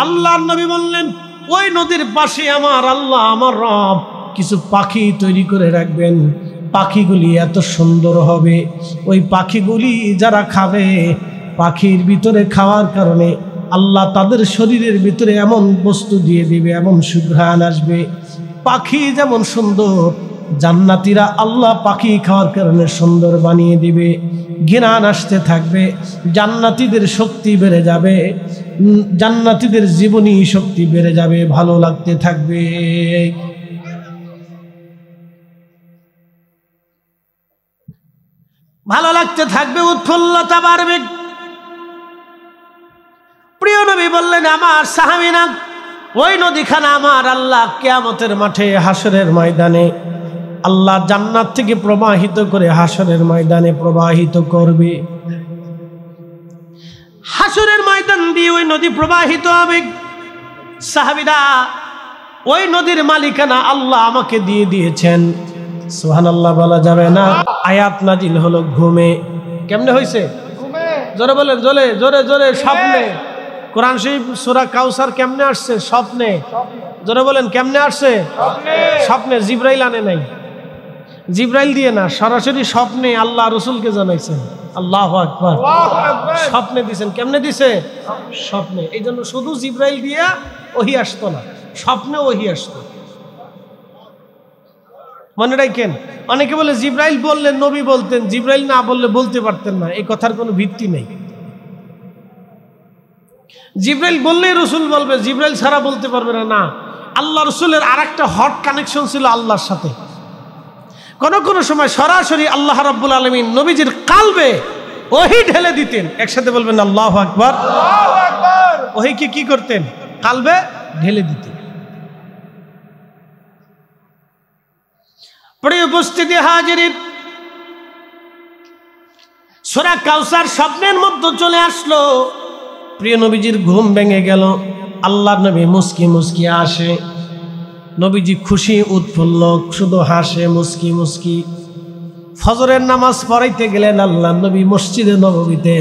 আল্লাহর নবী বললেন ওই নদীর পাশে আমার আল্লাহ আমার রব কিছু পাখি তৈরি করে রাখবেন, পাখিগুলি এত সুন্দর হবে, ওই পাখিগুলি যারা খাবে পাখির ভিতরে খাওয়ার কারণে আল্লাহ তাদের শরীরের ভিতরে এমন বস্তু দিয়ে দিবে, এমন সুঘ্রাণ আসবে। পাখি যেমন সুন্দর, জান্নাতীরা আল্লাহ পাখি খাওয়ার কারণে সুন্দর বানিয়ে দিবে, ঘ্রাণ আসতে থাকবে, জান্নাতীদের শক্তি বেড়ে যাবে, জান্নাতীদের জীবনী শক্তি বেড়ে যাবে, ভালো লাগতে থাকবে। ভালো লাগতে থাকবে, উৎফুল্লতা বাড়বে। প্রিয় নবী বললেন আমার সাহাবীরা ওই নদীখানা আমার আল্লাহ কিয়ামতের মাঠে হাসরের ময়দানে আল্লাহ জান্নাত থেকে প্রবাহিত করে হাসরের ময়দানে প্রবাহিত করবে। হাসরের ময়দান দিয়ে ওই নদী প্রবাহিত হবে। সাহাবীরা ওই নদীর মালিকানা আল্লাহ আমাকে দিয়ে দিয়েছেন। সুবহানাল্লাহ বলা যাবে না। আয়াত নাজিল হলো ঘুমে। কেমনে হয়েছে? জোরে বলেন, জোরে জোরে জোরে। স্বপ্নে। কোরআন শরীফ সূরা কাউসার কেমনে আসছে? স্বপ্নে। জোরে বলেন কেমনে আসছে? স্বপ্নে। জিবরাইল আনে নাই, জিবরাইল দিয়ে না, সরাসরি স্বপ্নে আল্লাহ রসুলকে জানাইছেন। আল্লাহু আকবার। স্বপ্নে দিছেন। কেমনে দিছে? স্বপ্নে। এই জন্য শুধু জিবরাইল দিয়া ওহী আসতো না, স্বপ্নে ওহী আসতো। মনে রাখেন, অনেকে বলে জিবরাইল বললেন নবী বলতেন, জিবরাইল না বললে বলতে পারতেন না। এই কথার কোনো ভিত্তি নেই। জিবরাইল বললেই রসুল বলবে, জিবরাইল ছাড়া বলতে পারবে না। না, আল্লাহ রসুলের আর একটা হট কানেকশন ছিল আল্লাহর সাথে। কোন কোন সময় সরাসরি আল্লাহ রাব্বুল আলামিন নবীজির কালবে ওহী ঢেলে দিতেন। একসাথে বলবেন আল্লাহু আকবার। ওহীকে কি করতেন? কালবে ঢেলে দিতেন। প্রিয় উপস্থিতি হাজিরিন, সূরা কাউসার স্বপ্নের মধ্যে চলে আসলো। প্রিয় নবীজির ঘুম ভেঙে গেল। আল্লাহর নবী মুস্কি মুস্কি আসে। নবীজি খুশি উৎফুল্ল, শুধু হাসে মুস্কি মুস্কি। ফজরের নামাজ পড়াইতে গেলেন আল্লাহর নবী মসজিদে নববীতে।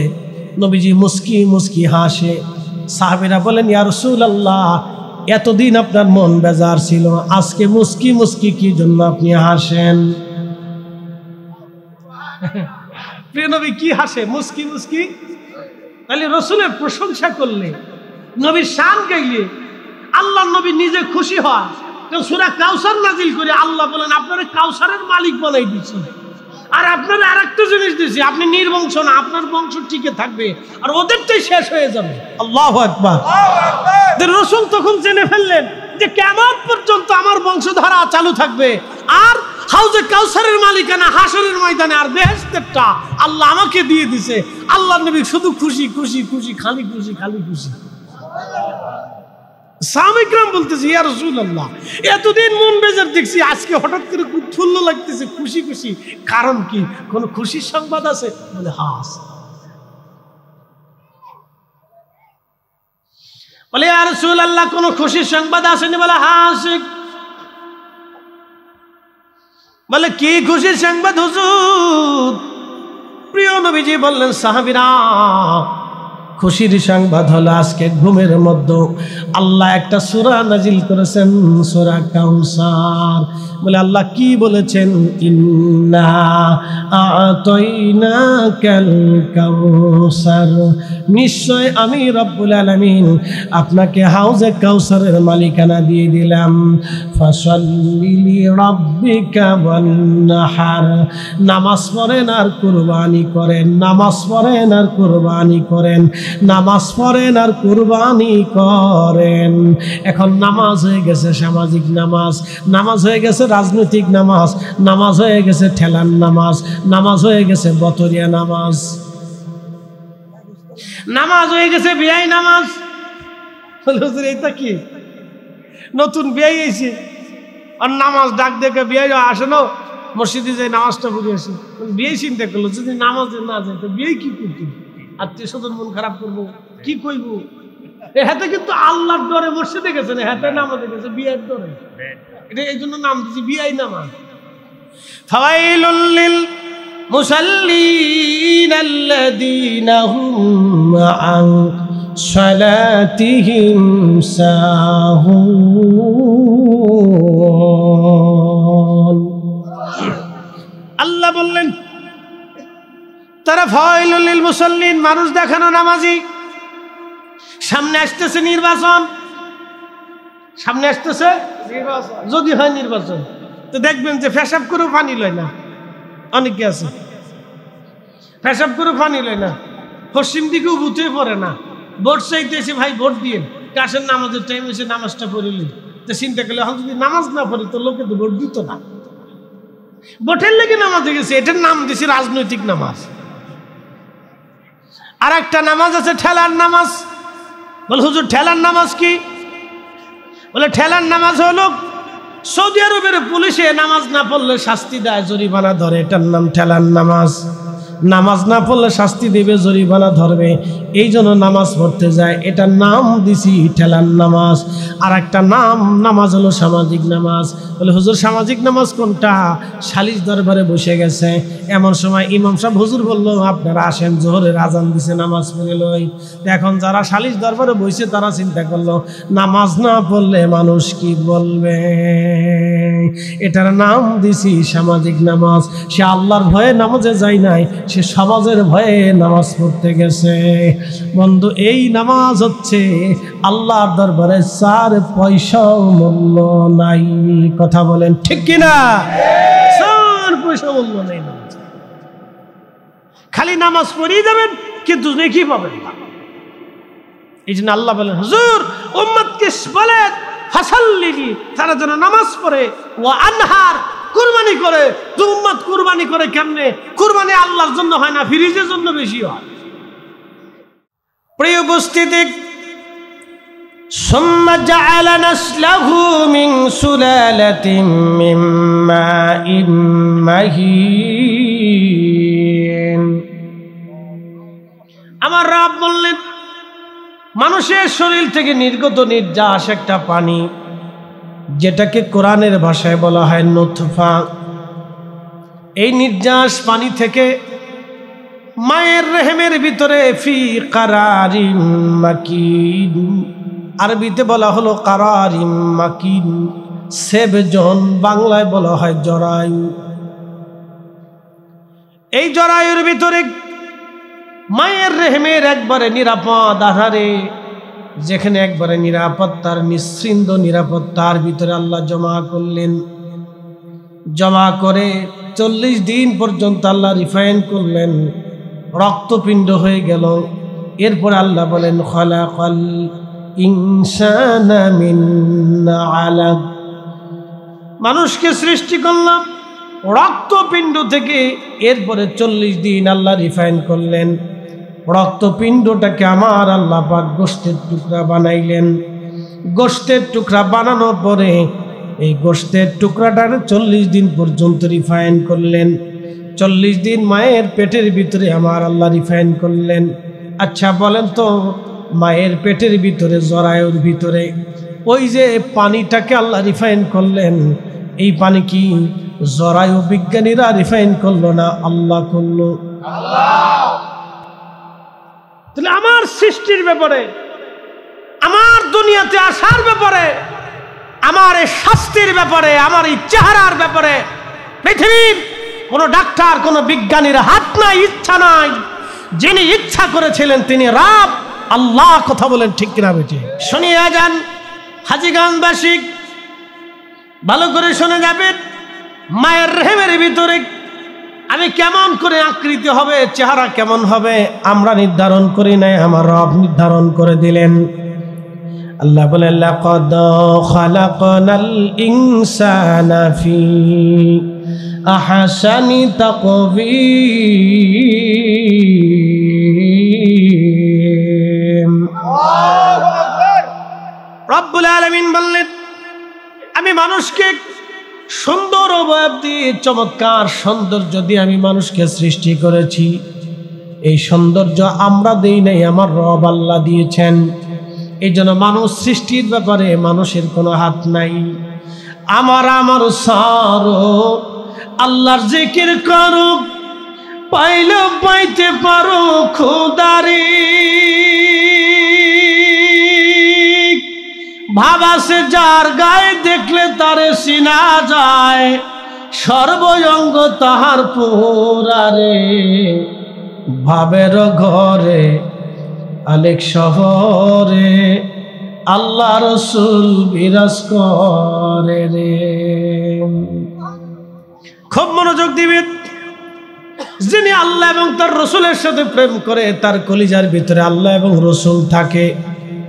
নবীজি মুস্কি মুস্কি হাসে। সাহাবীরা বলেন ইয়া রাসূলুল্লাহ, এতদিন আপনার মন বেজার ছিল, আজকে মুস্কি মুস্কি কি জন্য আপনি হাসেন? প্রিয় নবী কি হাসে? মুস্কি মুস্কি। তাহলে রসুলের প্রশংসা করলে, নবীর শান গাইলে আল্লাহ নবী নিজে খুশি হয়। সূরা কাউসার নাজিল করে আল্লাহ বলেন আপনারা কাউসারের মালিক বানাই দিচ্ছি, আর আপনারা আরেকটা জিনিস দিচ্ছি, আপনি নির্বংশ না, আপনার বংশ টিকে থাকবে, আর ওদেরটাই শেষ হয়ে যাবে। আল্লাহু আকবার। রসুল তখন জেনে ফেললেন যে কিয়ামত পর্যন্ত আমার বংশধারা চালু থাকবে, আর হাউজে কাউসারের মালিকানা হাসরের ময়দানে আর বেহেশতেরটা আল্লাহ আমাকে দিয়ে দিছে। আল্লাহ নবী শুধু খুশি খুশি খুশি, খালি খুশি খালি খুশি। সাহাবায়ে বলতেছে ইয়া রাসূলুল্লাহ, এতদিন মন বেজার দেখছি, আজকে হঠাৎ করে উৎফুল্ল লাগতেছে, খুশি খুশি, কারণ কি? কোন খুশির সংবাদ আছে? বলে হাস। বলে ইয়া রাসূলুল্লাহ, কোন খুশির সংবাদ আসেনি? বলে হাস। বলে কি খুশির সংবাদ হুজুর? প্রিয় নবীজি বললেন সাহাবীরা, খুশির সংবাদ হলো আজকে ঘুমের মধ্যে আল্লাহ একটা সূরা নাজিল করেছেন, সূরা কাউসার। বলে আল্লাহ কি বলেছেন? ইন্না আ'তাইনাকাল কাউসার, নিশ্চয় আমি রব্বুল আলামিন আপনাকে হাউজে কাউসারের মালিকানা দিয়ে দিলাম। ফাসাল্লি লিরাব্বিকা ওয়ানহার, নামাজ পড়েন আর কুরবানি করেন, নামাজ পড়েন আর কুরবানি করেন, নামাজ পড়েন আর কুরবানি করেন। এখন নামাজ হয়ে গেছে সামাজিক নামাজ, নামাজ হয়ে গেছে রাজনৈতিক নামাজ, নামাজ হয়ে গেছে ঠেলার নামাজ, নামাজ হয়ে গেছে বতরিয়া নামাজ, নামাজ হয়ে গেছে বিয়াই নামাজ। এটা কি নতুন বিয়াই এসে আর নামাজ ডাক দেখে বিয়াই আসে না, মসজিদে যাই নামাজটা পড়ে আসে। বিয়ে চিন্তা করলো যদি নামাজ না যায় তো বিয়ে কি করতে, আত্মীয় স্বজন মন খারাপ করবো, কি কইব? হাতে কিন্তু আল্লাহর ডরে মসজিদে গেছে না, হাতে নামাজে গেছে বিয়ের ডরে। এটা এই জন্য নাম দিয়েছি বিয়াই নামাজ। ফাওয়াইলুল লিল মুসাল্লিন আল্লাযীনা হুম আন صلاتهم ساهون আল্লাহ বললেন তারা ফাইলুল লিল মুসাল্লিন, মানুষ দেখানো নামাজি। সামনে আসতেছে নির্বাচন, সামনে আসতেছে যদি হয় নির্বাচন, তো দেখবেন যে পেশাব করে পানি লয় না, অনেকে আছে পেশাব করে পানি লয় না, পশ্চিম দিকেও বুথে পড়ে না, ভোট চাইতেছে ভাই ভোট দিয়ে কাশের নামাজের টাইম এসে নামাজটা পড়িলি, তো চিন্তা করলে এখন যদি নামাজ না পড়ি তো লোকে তো ভোট দিত না, ভোটের লেগে নামাজে গেছে, এটার নাম দিছে রাজনৈতিক নামাজ। আর একটা নামাজ আছে ঠেলার নামাজ। বলে হুজুর ঠেলার নামাজ কি? বলে ঠেলার নামাজ হলো সৌদি আরবের পুলিশে নামাজ না পড়লে শাস্তি দেয়, জরিমানা ধরে, এটার নাম ঠেলার নামাজ। নামাজ না পড়লে শাস্তি দেবে, জরিমানা ধরবে, এই জন্য নামাজ পড়তে যায়, এটার নাম দিছি ঠেলার নামাজ। আর একটা নামাজ হলো সামাজিক নামাজ। বলে হুজুর সামাজিক নামাজ কোনটা? সালিশ দরবারে বসে গেছে, এমন সময় ইমাম সাহেব হুজুর বললো আপনারা আসেন, জোহরের আজান দিছে, নামাজ পড়ে লই। এখন যারা সালিশ দরবারে বসে তারা চিন্তা করলো নামাজ না পড়লে মানুষ কি বলবে, এটার নাম দিছি সামাজিক নামাজ। সে আল্লাহর ভয়ে নামাজে যায় নাই, সে সমাজের ভয়ে নামাজ পড়তে গেছে। বন্ধু, এই নামাজ হচ্ছে আল্লাহর দরবারে 4 পয়সাও মূল্য নাই। কথা বলেন ঠিক কিনা? 4 পয়সা মূল্য নেই নামাজ। খালি নামাজ পড়িয়ে যাবেন কিন্তু নেকি পাবেন না। এই জন্য আল্লাহ বলেন হুজুর উম্মতকে বলেন ফাসাল্লিলি, তারা যেন নামাজ পড়ে, ওয়া আনহার, কুরবানি করে। তো উম্মত কুরবানি করে কেমনে? কুরবানি আল্লাহর জন্য হয় না, ফিরিজের জন্য বেশি হয়। প্রিয় উপস্থিতি, সুম্মা জাআলা নাসলাহু মিন সুলালাতিন মিন মাইন মাহিন। আমার রব বললেন মানুষের শরীর থেকে নির্গত নির্যাস একটা পানি, যেটাকে কোরআনের ভাষায় বলা হয় নুতফা। এই নির্যাস পানি থেকে মায়ের রেহেমের ভিতরে ফি কারারিম মাকিন, আরবিতে বলা হলো কারারিম মাকিন, সেবজন, বাংলায় বলা হয় জরায়ু। এই জরায়ুর ভিতরে মায়ের রেহেমের একবারে নিরাপদ আধারে, যেখানে একবারে নিরাপত্তার নিশ্চিন্ত নিরাপত্তার ভিতরে আল্লাহ জমা করলেন। জমা করে 40 দিন পর্যন্ত আল্লাহ রিফাইন করলেন, রক্তপিণ্ড হয়ে গেল। এরপর আল্লাহ বলেন খালাকাল ইনসানা মিন আলাক, মানুষকে সৃষ্টি করলাম রক্তপিণ্ড থেকে। এরপরে 40 দিন আল্লাহ রিফাইন করলেন, রক্তপিণ্ডটাকে আমার আল্লাহ পাক গোশতের টুকরা বানাইলেন। গোশতের টুকরা বানানোর পরে এই গোশতের টুকরাটার 40 দিন পর্যন্ত রিফাইন করলেন। 40 দিন মায়ের পেটের ভিতরে আমার আল্লাহ রিফাইন করলেন। আচ্ছা বলেন তো, মায়ের পেটের ভিতরে জরায়ুর ভিতরে ওই যে পানিটাকে আল্লাহ রিফাইন করলেন, এই পানি কি জরায়ু বিজ্ঞানীরা রিফাইন করলো না আল্লাহ করলো? তাহলে আমার সৃষ্টির ব্যাপারে, আমার দুনিয়াতে আসার ব্যাপারে, আমার এই শাস্তির ব্যাপারে, আমার এই চেহারার ব্যাপারে পৃথিবীর কোনো ডাক্তার, কোনো বিজ্ঞানীর হাত নাই, ইচ্ছা নাই। যিনি ইচ্ছা করেছিলেন তিনি রব আল্লাহ। কথা বলেন ঠিক কিনা বেটি? শুনিয়া যান হাজীগঞ্জবাসী, ভালো করে শুনে যাবেন। মায়ের রেহেমের ভিতরে আমি কেমন করে আকৃতি হবে, চেহারা কেমন হবে আমরা নির্ধারণ করি নাই, আমার রব নির্ধারণ করে দিলেন। আল্লাহ বলেন লাকাদ খালাকনাল ইনসানা ফি আহসানি তাকবীর। রব্বুল আলামিন বললেন আমি মানুষকে সুন্দর অবয়ব দিয়ে, চমৎকার সৌন্দর্য দিয়ে আমি মানুষকে সৃষ্টি করেছি। এই সৌন্দর্য আমরা দেই নাই, আমার রব আল্লাহ দিয়েছেন। এই জন্য মানুষ সৃষ্টির ব্যাপারে মানুষের কোনো হাত নাই। আমার সারো আল্লাহর জিকির করো, পাইলে পাইতে পারো খোদারি। ভাব আছে যার গায়ে দেখলে তারে চিনা যায়, সর্বঙ্গ তাহার পোড়ারে, ভাবের ঘরে আলেক শহরে আল্লাহ রসুল বিরাজ করে রে। খুব মনোযোগ দিবেন, যিনি আল্লাহ এবং তার রসুলের সাথে প্রেম করে তার কলিজার ভিতরে আল্লাহ এবং রসুল থাকে।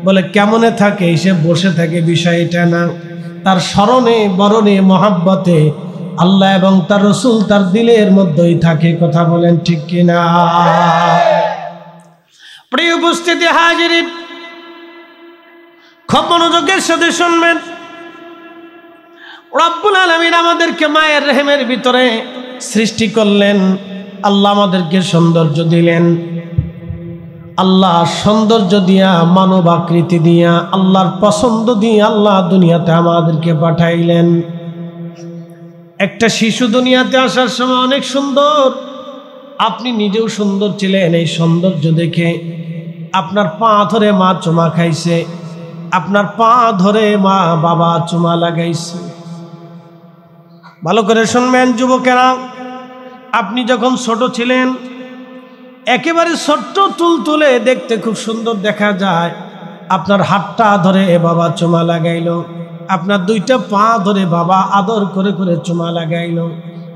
বলে কেমনে থাকে? সে বসে থাকে, বিষয় এটা না, তার স্মরণে বরণে মহাব্বতে আল্লাহ এবং তার রসুল তার দিলের মধ্যেই থাকে। কথা বলেন ঠিক কিনা? প্রিয় উপস্থিতি হাজিরিন, খুব মনোযোগের সাথে শুনবেন। রব্বুল আলামিন আমাদেরকে মায়ের রেহেমের ভিতরে সৃষ্টি করলেন, আল্লাহ আমাদেরকে সৌন্দর্য দিলেন। আল্লাহ সৌন্দর্য দিয়া, মানব আকৃতি দিয়া, আল্লাহর পছন্দ দিয়ে আল্লাহ দুনিয়াতে আমাদেরকে পাঠাইলেন। একটা শিশু দুনিয়াতে আসার সময় অনেক সুন্দর, আপনি নিজেও সুন্দর ছিলেন। এই সৌন্দর্য দেখে আপনার পা ধরে মা চুমা খাইছে, আপনার পা ধরে মা বাবা চুমা লাগাইছে। ভালো করে শুনবেন যুবকেরা, আপনি যখন ছোট ছিলেন, একেবারে ছোট্ট তুলতুলে দেখতে খুব সুন্দর দেখা যায়, আপনার হাতটা ধরে বাবা চুমা লাগাইলো, আপনার দুইটা পা ধরে বাবা আদর করে করে চুমা লাগাইলো,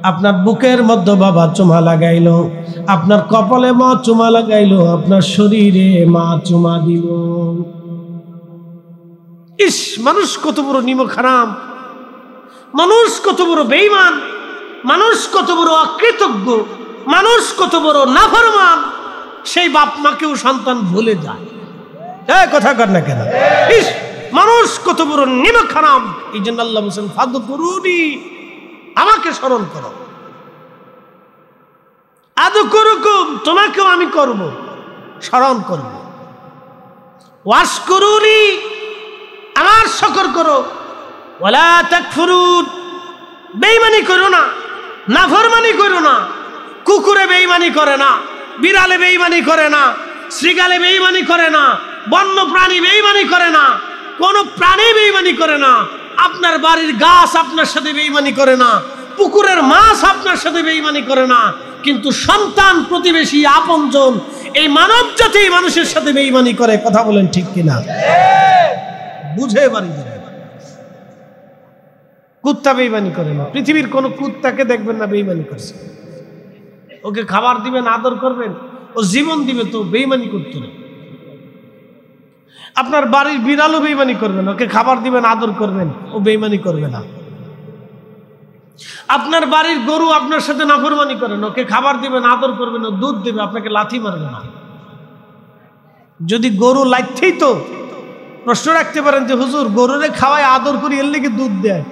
আপনার বুকের মধ্যে বাবা চুমা লাগাইলো, আপনার কপালে মা চুমা লাগাইলো, আপনার শরীরে মা চুমা দিল। ইস, মানুষ কত বড় নিমকহারাম, মানুষ কত বড় বেঈমান, মানুষ কত বড় অকৃতজ্ঞ, মানুষ কত বড় নাফরমান। সেই বাপ মাকেও সন্তান ভুলে যায়। কথা কর না কেন? ইস, মানুষ কত বড় নিমকহারাম। এই জন্য আল্লাহ বলেন ফাদকুরুনি, আমাকে স্মরণ করো। আযকুরুকুম, তোমাকেও আমি করব, স্মরণ করব। ওয়াশকুরুনি, আমার শুকর করো। ওয়ালা তাকফুরুন, বেঈমানি করো না, নাফরমানি করো না। কুকুরে বেঈমানি করে না, বিড়ালে বেঈমানি করে না, শ্রীগালে বেঈমানি করে না, বন্য প্রাণী বেঈমানি করে না, কোন প্রাণী বেঈমানি করে না। আপনার বাড়ির গাছ আপনার সাথে বেঈমানি করে না, পুকুরের মাছ আপনার সাথে বেঈমানি করে না, কিন্তু সন্তান, প্রতিবেশী, আপনজন, এই মানব জাতি মানুষের সাথে বেঈমানি করে। কথা বলেন ঠিক কিনা? বুঝে বাড়ি যাবে। কুত্তা বেঈমানি করে না, পৃথিবীর কোন কুত্তাকে দেখবেন না বেঈমানি করছে। ওকে খাবার দিবেন, আদর করবেন, ও জীবন দিবে, তো বেঈমানি করতো না। আপনার বাড়ির বিড়ালও বেঈমানি করবেন, ওকে খাবার দিবেন, আদর করবেন, ও বেঈমানি করবে না। আপনার বাড়ির গরু আপনার সাথে নাফরমানি করেন, ওকে খাবার দিবেন, আদর করবেন, ও দুধ দেবে, আপনাকে লাথি মারবে না। যদি গরু লাইতেই তো প্রশ্ন রাখতে পারেন যে হুজুর, গরুরে খাওয়াই আদর করি, এর লেগে দুধ দেয়,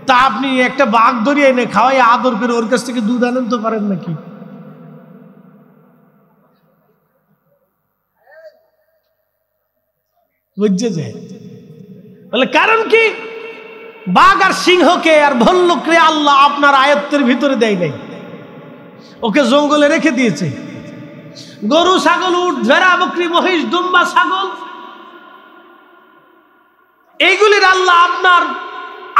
তা আপনি একটা বাঘ ধরিয়ে এনে খাওয়াই আদর করে ওর কাছ থেকে দুধ আনেন তো পারেন নাকি? বুঝছে যে বলে কারণ কি? বাঘ আর সিংহকে আর ভল্লুকরে আল্লাহ আপনার আয়ত্তের ভিতরে দেয় নাই, ওকে জঙ্গলে রেখে দিয়েছে। গরু, ছাগল, উট, ভেড়া, বকরি, মহিষ, দুম্বা, ছাগল, এইগুলির আল্লাহ আপনার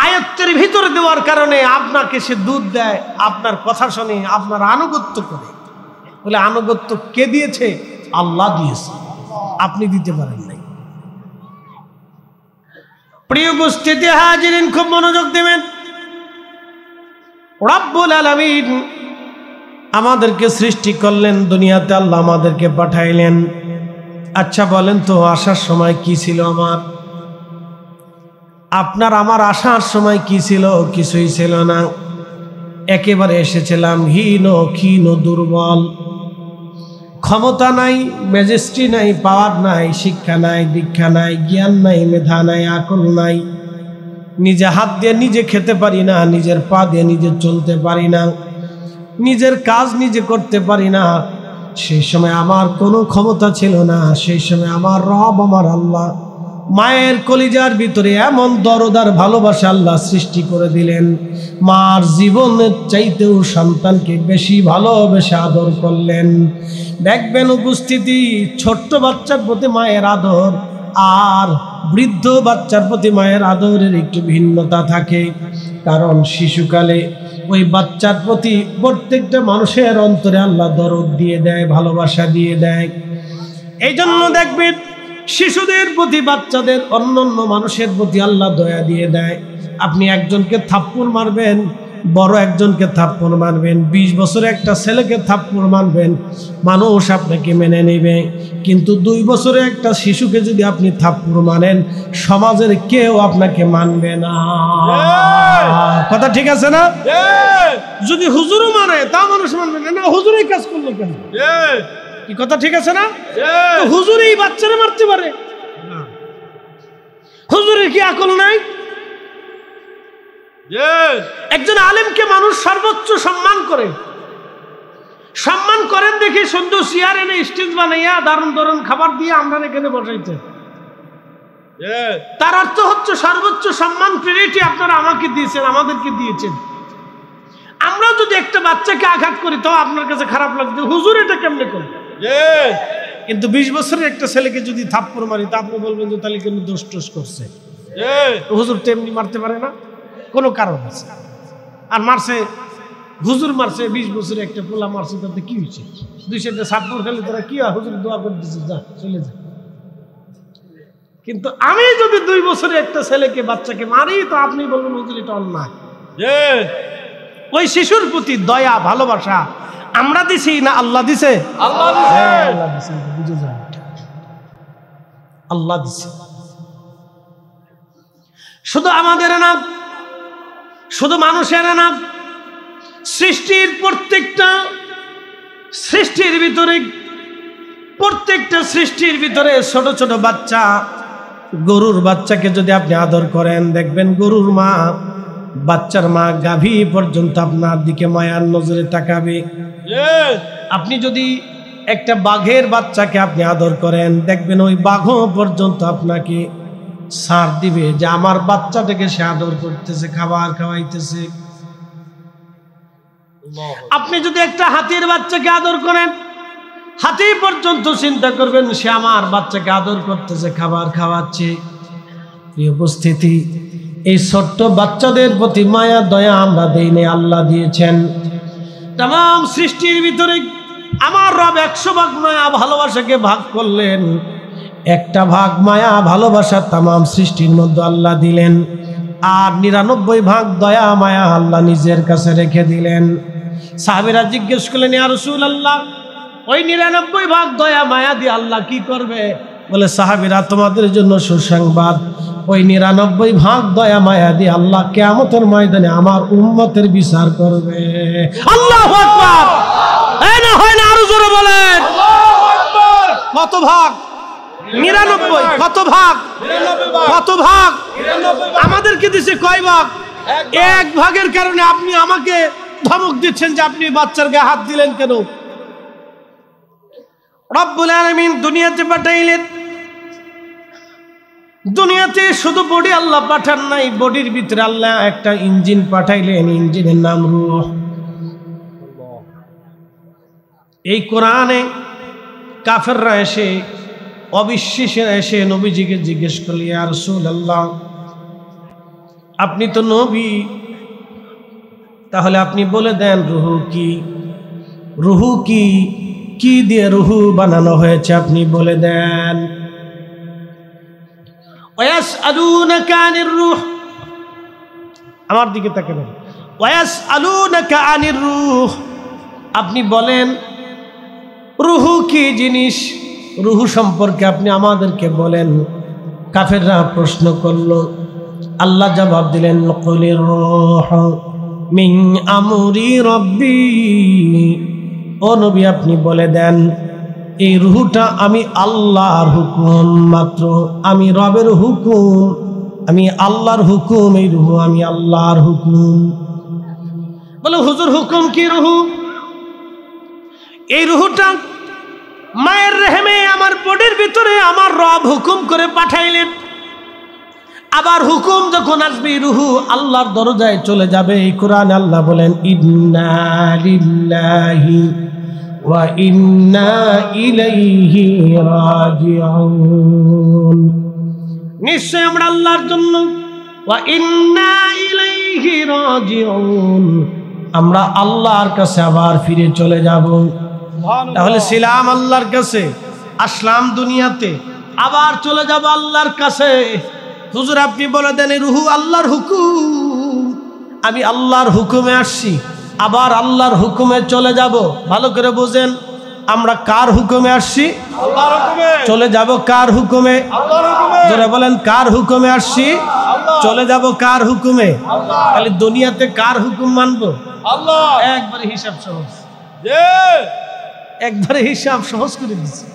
আয়ত্তের ভিতরে দেওয়ার কারণে আপনাকে সে দুধ দেয়, আপনার কথা শুনে, আপনার আনুগত্য করে। বলে আনুগত্য কে দিয়েছে? আল্লাহ দিয়েছে, আপনি দিতে পারেন নাই। প্রিয় উপস্থিতি হাজিরিন, খুব মনোযোগ দেবেন। রব্বুল আলামিন আমাদেরকে সৃষ্টি করলেন, দুনিয়াতে আল্লাহ আমাদেরকে পাঠাইলেন। আচ্ছা বলেন তো, আসার সময় কি ছিল আমার? আপনার আমার আসার সময় কি ছিল? কিছুই ছিল না। একেবারে এসেছিলাম হীন, ক্ষীণ, দুর্বল, ক্ষমতা নাই, ম্যাজিস্ট্রি নাই, পাওয়ার নাই, শিক্ষা নাই, দীক্ষা নাই, জ্ঞান নাই, মেধা নাই, আকল নাই, নিজে হাত দিয়ে নিজে খেতে পারি না, নিজের পা দিয়ে নিজে চলতে পারি না, নিজের কাজ নিজে করতে পারি না। সেই সময় আমার কোনো ক্ষমতা ছিল না। সেই সময় আমার রব, আমার আল্লাহ মায়ের কলিজার ভিতরে এমন দরদার ভালোবাসা আল্লাহ সৃষ্টি করে দিলেন, মার জীবনের চাইতেও সন্তানকে বেশি ভালোবেসে আদর করলেন। দেখবেন উপস্থিতি, ছোট্ট বাচ্চার প্রতি মায়ের আদর আর বৃদ্ধ বাচ্চার প্রতি মায়ের আদরের একটু ভিন্নতা থাকে, কারণ শিশুকালে ওই বাচ্চার প্রতি প্রত্যেকটা মানুষের অন্তরে আল্লাহ দরদ দিয়ে দেয়, ভালোবাসা দিয়ে দেয়। এই জন্য দেখবেন শিশুদের প্রতি, বাচ্চাদের, অন্যান্য মানুষের প্রতি আল্লাহ দয়া দিয়ে দেয়। আপনি একজনকে থাপ্পড় মারবেন, বড় একজনকে থাপ্পড় মারবেন, 20 বছরের একটা ছেলেকে থাপ্পড় মারবেন, মানুষ আপনাকে মেনে নেবে। কিন্তু 2 বছরের একটা শিশুকে যদি আপনি থাপ্পড় মারেন, সমাজের কেউ আপনাকে মানবে না। কথা ঠিক আছে না? যদি হুজুরও মানে তা মানুষ মানবে না, না হুজুরই কাজ করলো কেন? কি কথা ঠিক আছে না? হুজুরই বাচ্চারা মারতে পারে, হুজুরের কি আকল নাই? একজন আলেমকে মানুষ সর্বোচ্চ সম্মান করে, সম্মান করেন দেখে সুন্দর চেয়ার এনে স্টেজ বানাইয়া দারুণ দারুণ খাবার দিয়ে আমরা এখানে বসাইছে। তার অর্থ হচ্ছে সর্বোচ্চ সম্মান প্রিয়রিটি আপনারা আমাকে দিয়েছেন, আমাদেরকে দিয়েছেন। আমরা যদি একটা বাচ্চাকে আঘাত করি তো আপনার কাছে খারাপ লাগবে, হুজুর এটা কেমনে করে? কিন্তু 20 বছরের একটা ছেলেকে যদি থাপ্পড় মারি তা আপনি বলবেন যে তাহলে কেন দোষ টোষ করছে। হুজুর তো এমনি মারতে পারে না, কোনো কারণ আছে। আর মারছে, হুজুর মারছে, 20 বছরে একটা পোলা মারছে, তাতে কি হয়েছে? 200টা থাপ্পড় খেলে তারা কি হয়? হুজুর দোয়া করে দিচ্ছে, যা চলে যা। কিন্তু আমি যদি 2 বছরে একটা ছেলেকে, বাচ্চাকে মারি তো আপনি বলবেন হুজুর এটা অন্যায়। ওই শিশুর প্রতি দয়া, ভালোবাসা আমরা দিছি না আল্লাহ দিছে? আল্লাহ দিছে, বুঝে যান, আল্লাহ দিছে। শুধু আমাদের না, শুধু মানুষের না, সৃষ্টির প্রত্যেকটা সৃষ্টির ভিতরে, প্রত্যেকটা সৃষ্টির ভিতরে ছোট ছোট বাচ্চা, গরুর বাচ্চাকে যদি আপনি আদর করেন, দেখবেন গরুর মা, বাচ্চার মা গাভী পর্যন্ত আপনার দিকে মায়ার নজরে তাকাবে। আপনি যদি একটা বাঘের বাচ্চাকে আপনি আদর করেন, দেখবেন ওই বাঘও পর্যন্ত আপনাকে ছাড় দিবে যে আমার বাচ্চাটাকে সে আদর করতেছে, খাবার খাওয়াইতেছে। আপনি যদি একটা হাতির বাচ্চাকে আদর করেন, হাতি পর্যন্ত চিন্তা করবেন সে আমার বাচ্চাকে আদর করতেছে, খাবার খাওয়াচ্ছে। প্রিয় উপস্থিতি, এই ছোট্ট বাচ্চাদের প্রতি মায়া দয়া আমরা দেইনি, আল্লাহ দিয়েছেন। তাম সৃষ্টির ভিতরে আমার রব 100 ভাগ মায়া ভালোবাসাকে ভাগ করলেন, একটা ভাগ মায়া ভালোবাসা তাম সৃষ্টির মধ্যে আল্লাহ দিলেন, আর 99 ভাগ দয়া মায়া আল্লাহ নিজের কাছে রেখে দিলেন। সাহাবীরা জিজ্ঞেস করলেন, ইয়া রাসূলুল্লাহ, ওই 99 ভাগ দয়া মায়া দিয়ে আল্লাহ কি করবে? বলে, সাহাবীরা তোমাদের জন্য সুসংবাদ, ওই 99 ভাগ দয়া মায়া দিয়ে আল্লাহ কিয়ামতের ময়দানে আমার উম্মতের বিচার করবে। আল্লাহু আকবার! এই না হয় না, আরো জোরে বলেন আল্লাহু আকবার! কত ভাগ? 99। কত ভাগ? কত ভাগ? আমাদেরকে দিছে কয় ভাগ? 1 ভাগের কারণে আপনি আমাকে ধমক দিচ্ছেন যে আপনি বাচ্চার গায়ে হাত দিলেন কেন? রব্বুল আলামিন দুনিয়াতে পাঠাইলেন, দুনিয়াতে শুধু বডি আল্লাহ পাঠান নাই, বডির ভিতরে আল্লাহ একটা ইঞ্জিন পাঠাইলেন, ইঞ্জিনের নাম রূহ। এই কোরআনে কাফেররা এসে, অবিশ্বাসীরা এসে নবীজিকে জিজ্ঞেস করল, ইয়া রাসূলুল্লাহ, আপনি তো নবী, তাহলে আপনি বলে দেন রুহু কি? রুহু কি? কি দিয়ে রুহু বানানো হয়েছে আপনি বলে দেন। ওয়াসআলুনাকা আনির রূহ, আমার দিকে তাকাবেন। ওয়াসআলুনাকা আনির রূহ, আপনি বলেন রুহু কি জিনিস, রুহু সম্পর্কে আপনি আমাদেরকে বলেন। কাফেররা প্রশ্ন করল, আল্লাহ জবাব দিলেন, কুলির রূহু মিন আমরি রব্বি, ও নবী আপনি বলে দেন এই রুহুটা আমি আল্লাহর হুকুম মাত্র, আমি রবের হুকুম, আমি আল্লাহর হুকুম, এই রুহু আমি আল্লাহর হুকুম। বলে, হুজুর হুকুম কি রুহু? এই রুহুটা মায়ের রেহেমে আমার বডির ভিতরে আমার রব হুকুম করে পাঠাইলেন, আবার হুকুম যখন আসবে রুহু আল্লাহর দরজায় চলে যাবে। এই কোরআনে আল্লাহ বলেন, ইন্না লিল্লাহি ওয়া ইন্না ইলাইহি রাজিউন। নিশ্চয় আমরা আল্লাহর জন্য, ওয়া ইন্না ইলাইহি রাজিউন, আমরা আল্লাহর কাছে আবার ফিরে চলে যাব। তাহলে ছিলাম আল্লাহর কাছে, আসলাম দুনিয়াতে, আবার চলে যাব আল্লাহর কাছে। হুজুর আপনি বলে দেন রুহু আল্লাহর হুকুম, আমি আল্লাহর হুকুমে আসছি, আবার আল্লাহর হুকুমে চলে যাব। ভালো করে বুঝেন, আমরা কার হুকুমে আসছি? আল্লাহর হুকুমে। চলে যাব কার হুকুমে? আল্লাহর হুকুমে। যারা বলেন কার হুকুমে আসছি, চলে যাব কার হুকুমে? তাহলে দুনিয়াতে কার হুকুম মানবো? আল্লাহ। একবারে হিসাব সহজ, জি একবারে হিসাব সহজ করে দিচ্ছি।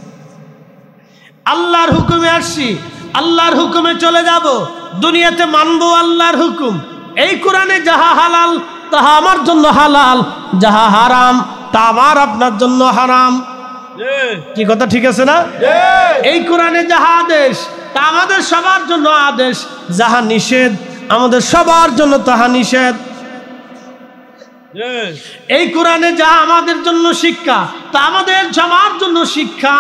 আল্লাহর হুকুমে আসছি, আল্লাহর হুকুমে চলে যাব, দুনিয়াতে মানবো আল্লাহর হুকুম। এই কোরআনে যাহা হালাল তাহা আমার জন্য হালাল, যাহা হারাম তা আমার আপনার জন্য হারাম। কি কথা ঠিক আছে না? এই কোরআনে যাহা আদেশ তা আমাদের সবার জন্য আদেশ, যাহা নিষেধ আমাদের সবার জন্য তাহা নিষেধ। এই কোরআনে যা আমাদের জন্য শিক্ষা তা আমাদের সবার জন্য শিক্ষা।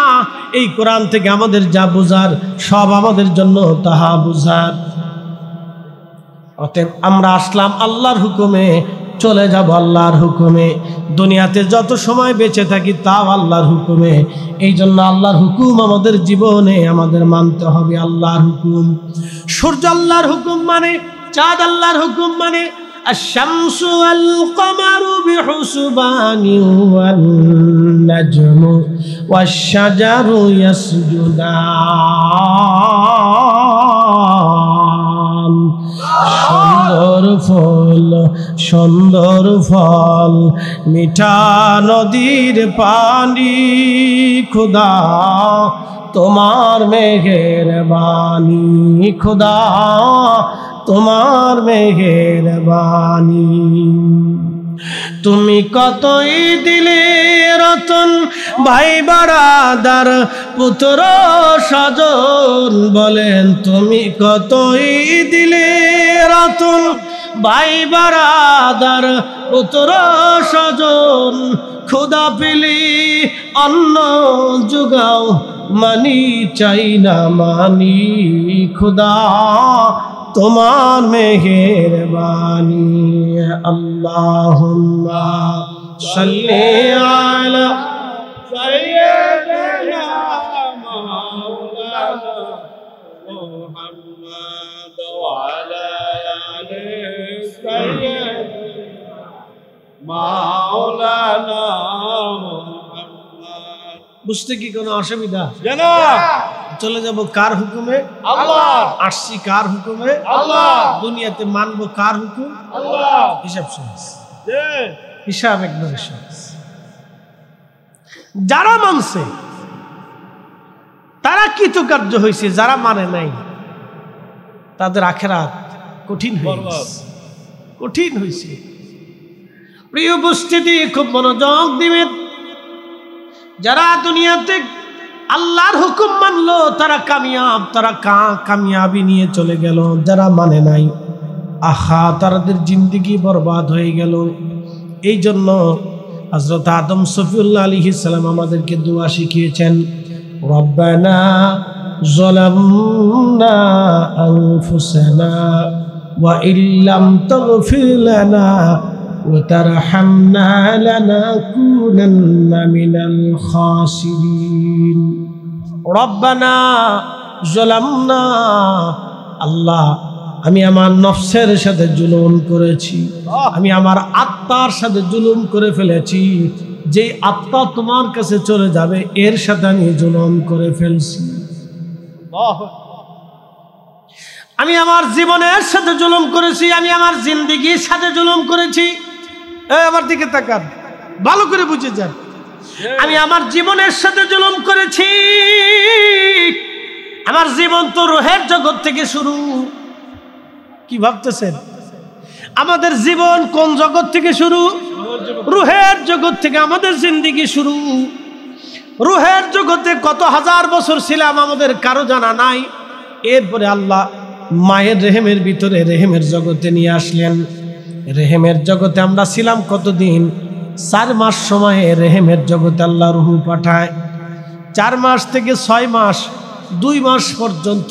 এই কোরআন থেকে আমাদের যা বুঝার সব আমাদের জন্য তাহা বুঝার। অতএব আমরা আসলাম আল্লাহর হুকুমে, চলে যাব আল্লাহর হুকুমে। দুনিয়াতে যত সময় বেঁচে থাকি তাও আল্লাহর হুকুমে। এই জন্য আল্লাহর হুকুম আমাদের জীবনে আমাদের মানতে হবে। আল্লাহর হুকুম, সূর্য আল্লাহর হুকুম মানে, চাঁদ আল্লাহর হুকুম মানে, الشمس والقمر بحسبان والنجم والشجر يسجدان। সুন্দর ফুল, সুন্দর ফল, মিঠা নদীর পানি, খুদা তোমার মেঘের বাণী, খুদা তোমার মেঘের বাণী। তুমি কতই দিলে রতন, ভাই বারাদার পুত্র স্বজন, বলেন তুমি কতই দিলে রতন, ভাই বারাদার পুত্র স্বজন, খোদা পেলি অন্ন যোগাও, মানি চাই না মানি, খোদা তোমার মেহের বাণী। আল্লাহুম্মা সাল্লি আলা সাইয়্যিদিনা মাওলানা মুহাম্মদ ওয়া আলা আলি সাইয়্যিদিনা মাওলানা মুহাম্মদ। বুঝতে কি কোনো অসুবিধা? জানা চলে যাব কার হুকুমে? আল্লাহ। আসছি কার হুকুমে? আল্লাহ। দুনিয়াতে মানবো কার হুকুম? আল্লাহ। হিসাব সহজ, জি হিসাব একবারে সহজ। যারা মানছে তারা কৃতকার্য হয়েছে, যারা মানে নাই তাদের আখিরাত কঠিন হয়েছে, কঠিন হয়েছে। প্রিয় উপস্থিতি, খুব মনোযোগ দিবেন। যারা দুনিয়াতে আল্লাহর হুকুম মানলো তারা কামিয়াব, তারা কামিয়াবি নিয়ে চলে গেল। যারা মানে নাই, আহা, তাদের জিন্দেগি বরবাদ হয়ে গেল। এই জন্য হযরত আদম সফিউল্লাহ আলাইহিস সালাম আমাদেরকে দোয়া শিখিয়েছেন, রব্বানা যালামনা আনফুসানা ওয়া ইল্লাম তাগফির লানা ওয়া তারহামনা লানাকুনান্না মিনাল খাসিরিন। রব্বানা যালামনা, আল্লাহ আমি আমার নফসের সাথে জুলুম করেছি, আমি আমার আত্মার সাথে জুলুম করে ফেলেছি। যে আত্মা তোমার কাছে চলে যাবে এর সাথে আমি জুলুম করে ফেলছি। আমি আমার জীবনের সাথে জুলুম করেছি, আমি আমার জিন্দেগির সাথে জুলুম করেছি। আমার দিকে তাকান, ভালো করে বুঝে যান। আমি আমার জীবনের সাথে জুলুম করেছি। আমার জীবন তো রুহের জগৎ থেকে শুরু। কি ভাবতেছেন? আমাদের জীবন কোন জগৎ থেকে শুরু? রুহের জগৎ থেকে আমাদের জিন্দেগি শুরু। রুহের জগতে কত হাজার বছর ছিলাম আমাদের কারো জানা নাই। এরপরে আল্লাহ মায়ের রেহেমের ভিতরে রেহেমের জগতে নিয়ে আসলেন। রেহেমের জগতে আমরা ছিলাম কতদিন? 4 মাস সময়ে রেহেমের জগতে আল্লাহ রুহু পাঠায়। 4 মাস থেকে 6 মাস, 2 মাস পর্যন্ত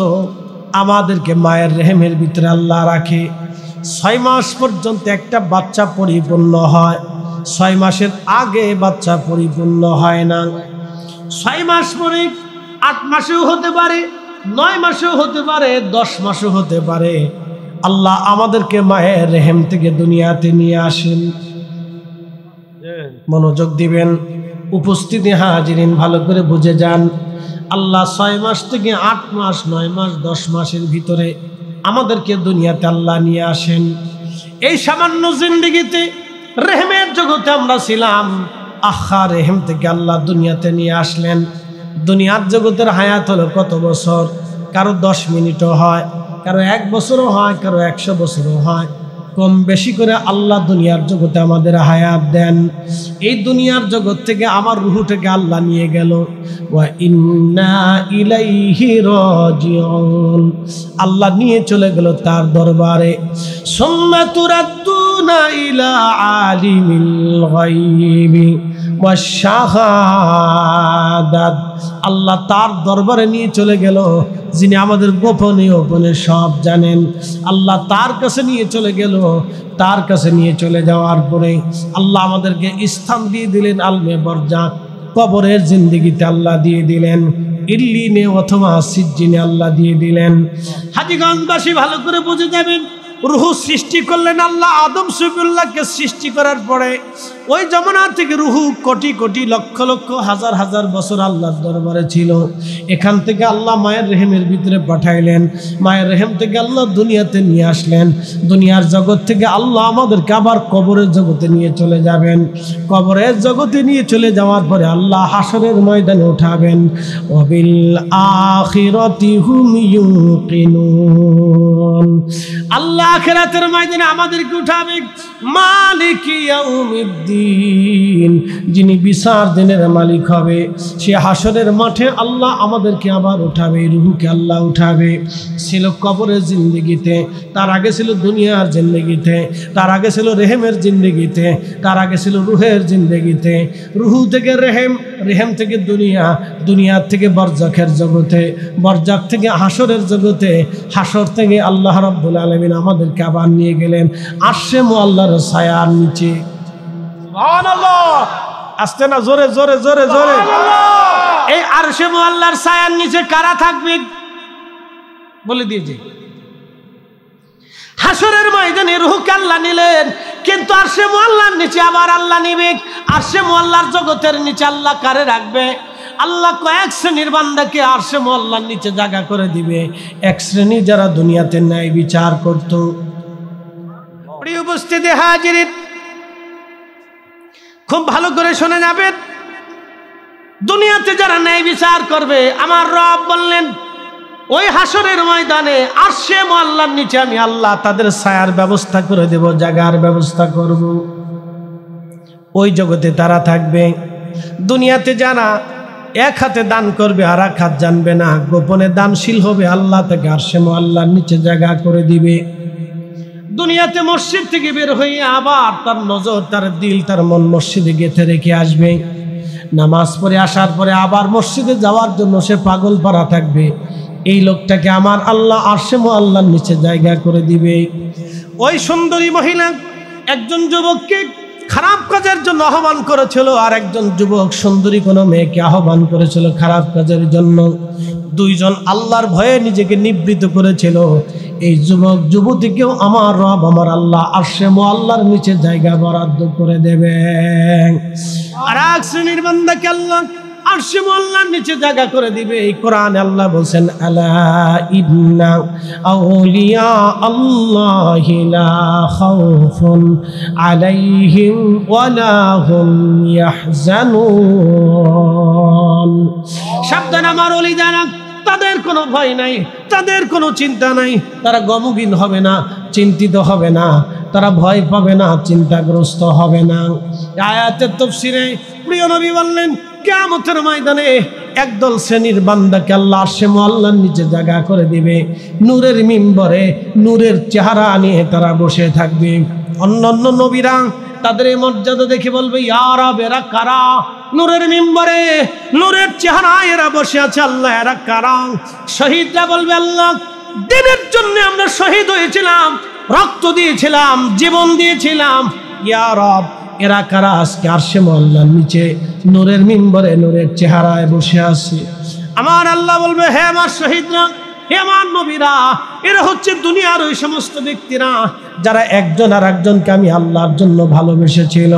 আমাদেরকে মায়ের রেহেমের ভিতরে আল্লাহ রাখে। 6 মাস পর্যন্ত একটা বাচ্চা পরিপূর্ণ হয়, 6 মাসের আগে বাচ্চা পরিপূর্ণ হয় না। 6 মাস পরে 8 মাসেও হতে পারে, 9 মাসেও হতে পারে, 10 মাসেও হতে পারে। আল্লাহ আমাদেরকে মায়ের রেহেম থেকে দুনিয়াতে নিয়ে আসেন। মনোযোগ দিবেন, উপস্থিতি হাজিরিন ভালো করে বুঝে যান। আল্লাহ 6 মাস থেকে 8 মাস, 9 মাস, 10 মাসের ভিতরে আমাদেরকে দুনিয়াতে আল্লাহ নিয়ে আসেন। এই সামান্য জিন্দেগিতে রেহেমের জগতে আমরা ছিলাম, আহা রেহেম থেকে আল্লাহ দুনিয়াতে নিয়ে আসলেন। দুনিয়ার জগতের হায়াত হলো কত বছর? কারো 10 মিনিটও হয়, কারো 1 বছরও হয়, কারো 100 বছরও হয়। কম বেশি করে আল্লাহ দুনিয়ার জগতে আমাদের হায়াত দেন। এই দুনিয়ার জগৎ থেকে আমার রূহটাকে আল্লাহ নিয়ে গেল। ওয়া ইন্না ইলাইহি রাজিউন, আল্লাহ নিয়ে চলে গেল তার দরবারে। সুম্মা তুরাদ্দুনা ইলা আলিমিল গায়বি ওয়াশ শাহাদাত, আল্লাহ তার দরবারে নিয়ে চলে গেল যিনি আমাদের গোপনে গোপনে সব জানেন। আল্লাহ তার কাছে নিয়ে চলে গেল। তার কাছে নিয়ে চলে যাওয়ার পরে আল্লাহ আমাদেরকে স্থান দিয়ে দিলেন আলমে বরজাক, কবরের জিন্দেগিতে আল্লাহ দিয়ে দিলেন, ইল্লিনে অথবা সিজ্জিনে আল্লাহ দিয়ে দিলেন। হাজীগঞ্জবাসী ভালো করে বুঝে যাবেন, রূহ সৃষ্টি করলেন আল্লাহ আদম সফিউল্লাহকে সৃষ্টি করার পরে। ওই জমানা থেকে রূহ কোটি কোটি লক্ষ লক্ষ হাজার হাজার বছর আল্লাহর দরবারে ছিল। এখান থেকে আল্লাহ মায়ের রেহেমের ভিতরে পাঠাইলেন। মায়ের রেহেম থেকে আল্লাহ দুনিয়াতে নিয়ে আসলেন। দুনিয়ার জগৎ থেকে আল্লাহ আমাদেরকে আবার কবরের জগতে নিয়ে চলে যাবেন। কবরের জগতে নিয়ে চলে যাওয়ার পরে আল্লাহ হাসরের ময়দানে উঠাবেন। ওয়াবিল আখিরাতি হুম ইউকিনুন, আল্লাহ আখিরাতের ময়দানে আমাদেরকে উঠাবে। মালিক ইয়াউমিদ্দিন, যিনি বিচার দিনের মালিক হবে, সে হাসরের মাঠে আল্লাহ আমাদেরকে আবার উঠাবে। রূহকে আল্লাহ উঠাবে। ছিল কবরের জিন্দেগিতে, তার আগে ছিল দুনিয়ার জিন্দেগিতে, তার আগে ছিল রেহেমের জিন্দেগিতে, তার আগে ছিল রূহের জিন্দেগিতে। রূহ থেকে রেহেম, রেহেম থেকে দুনিয়া, দুনিয়ার থেকে বরজাখের জগতে, বরজাখ থেকে হাসরের জগতে, হাসর থেকে আল্লাহ রাব্বুল আলামিন আমাদেরকে আবার নিয়ে গেলেন আরশে মুআল্লার ছায়ার নিচে। সুবহানাল্লাহ, আসতে না, জোরে জোরে জোরে জোরে। এই আরশে মুআল্লার ছায়ার নিচে কারা থাকবে বলে দিয়েছে। হাসরের ময়দানে রূহকে আল্লাহ নিলেন, কিন্তু আরশে মুআল্লার নিচে আবার আল্লাহ নিবে। আরশে মুআল্লার জগতের নিচে আল্লাহ কারে রাখবে? আল্লাহ কয়েক শ্রেণীর বান্দাকে আরশে মুআল্লার নিচে জায়গা করে দিবে। এক শ্রেণী যারা দুনিয়াতে ন্যায় বিচার করত। প্রিয় উপস্থিতি হাজিরিন, খুব ভালো করে শুনে যাবেন। দুনিয়াতে যারা ন্যায় বিচার করবে, আমার রব বললেন ওই হাসরের ময়দানে আরশে মুআল্লার নিচে আমি আল্লাহ তাদের ছায়ার ব্যবস্থা করে দেব, জায়গার ব্যবস্থা করব। ওই জগতে তারা থাকবে। দুনিয়াতে যারা এক হাতে দান করবে আর এক হাত জানবে না, গোপনে দানশীল হবে, আল্লাহ তাকে আরশে মুআল্লার নিচে জায়গা করে দিবে। দুনিয়াতে মসজিদ থেকে বের হয়ে আবার তার নজর, তার দিল, তার মন মসজিদে গেঁথে রেখে আসবে। নামাজ পড়ে আসার পরে আবার মসজিদে যাওয়ার জন্য সে পাগল পারা থাকবে। এই লোকটাকে আমার আল্লাহ আরশে মুআল্লার নিচে জায়গা করে দিবে। ওই সুন্দরী মহিলা একজন যুবককে খারাপ কাজের জন্য আহ্বান করেছিল, আর একজন যুবক সুন্দরী কোনো মেয়েকে আহ্বান করেছিল খারাপ কাজের জন্য। দুইজন আল্লাহর ভয়ে নিজেকে নিবৃত করেছিল। এই যুবক যুবতীকেও আমার রব, আমার আল্লাহ আরশে মুআল্লার নিচে জায়গা বরাদ্দ করে দেবেন। আর এক শ্রেণীর বান্দাকে আল্লাহ আরশে মুআল্লার নিচে জায়গা করে দিবে। এই কোরআনে আল্লাহ বলেন, আলা ইন্না আউলিয়া আল্লাহি লা খাউফুন আলাইহিম ওয়ালা হুম ইয়াহজানুন। সাবধান আমার ওলি যারা, তাদের কোনো ভয় নাই, তাদের কোনো চিন্তা নাই, তারা গমগীন হবে না, চিন্তিত হবে না, তারা ভয় পাবে না, চিন্তাগ্রস্ত হবে না। আয়াতের তাফসীরে প্রিয় নবী বললেন, কিয়ামতের ময়দানে একদল শ্রেণীর বান্দাকে আল্লাহ আরশে মুআল্লার নিচে জায়গা করে দিবে। নূরের মিম্বরে নূরের চেহারা নিয়ে তারা বসে থাকবে। অন্যান্য নবীরা তাদের এই মর্যাদা দেখে বলবে, ইয়া রাব, এরা কারা? নূরের মিম্বরে নূরের চেহারা এরা বসে আছে, আল্লাহ এরা কারা? শহীদরা বলবে, আল্লাহ দিনের জন্য আমরা শহীদ হয়েছিলাম, রক্ত দিয়েছিলাম, জীবন দিয়েছিলাম। ইয়া রব, এরা কারা আজকে আরশে মওলার নিচে নূরের মিম্বরে নূরের চেহারায় বসে আছে? আমার আল্লাহ বলবে, হে আমার শহীদরা, হে আমার নবীরা, এরা হচ্ছে দুনিয়ার ওই সমস্ত ব্যক্তিরা যারা একজন আর একজনকে আমি আল্লাহর জন্য ভালোবেসেছিল,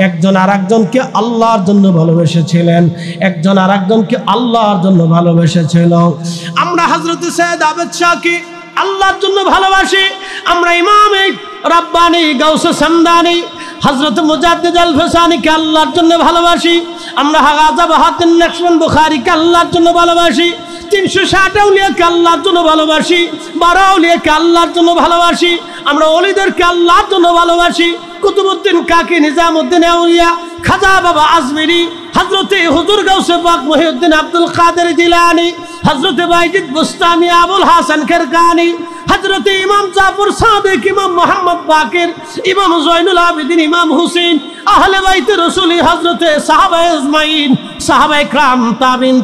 একজন আর একজনকে আল্লাহর জন্য ভালোবেসেছিলেন, একজন আর একজনকে আল্লাহর জন্য ভালোবেসেছিল। আমরা হযরত সৈয়দ আবেদ শাহকে আল্লাহর জন্য ভালোবাসি, আমরা ইমামে রাব্বানি গাউসে সামদানি হযরত মুজাদ্দিদ আল ফসানিকে আল্লাহর জন্য ভালোবাসি, আমরা হাগাজা বাহাদুর নকশবন্দ বুখারীকে আল্লাহর জন্য ভালোবাসি, 360 আউলিয়াকে আল্লাহর জন্য ভালোবাসি, 12 আউলিয়াকে আল্লাহর জন্য ভালোবাসি, আমরা ওলিদেরকে আল্লাহর জন্য ভালোবাসি। কুতুবউদ্দিন কাকি, নিজামউদ্দিন আউলিয়া, খাজা বাবা আজমিরি, হযরতে হুজুর গাউসে পাক মহিউদ্দিন আব্দুল কাদের জিলানী, হযরতে বাইজিদ বুস্তামি, আবুল হাসান খেরকানি, হযরতে ইমাম জাফর সাদিক, ইমাম মোহাম্মদ বাকির, ইমাম জয়নুল আবেদিন, ইমাম হুসেন, আহলে বাইতে রাসূলি, হযরতে সাহাবায়ে আজমাইন, সাহাবায়ে کرام, তাবিন,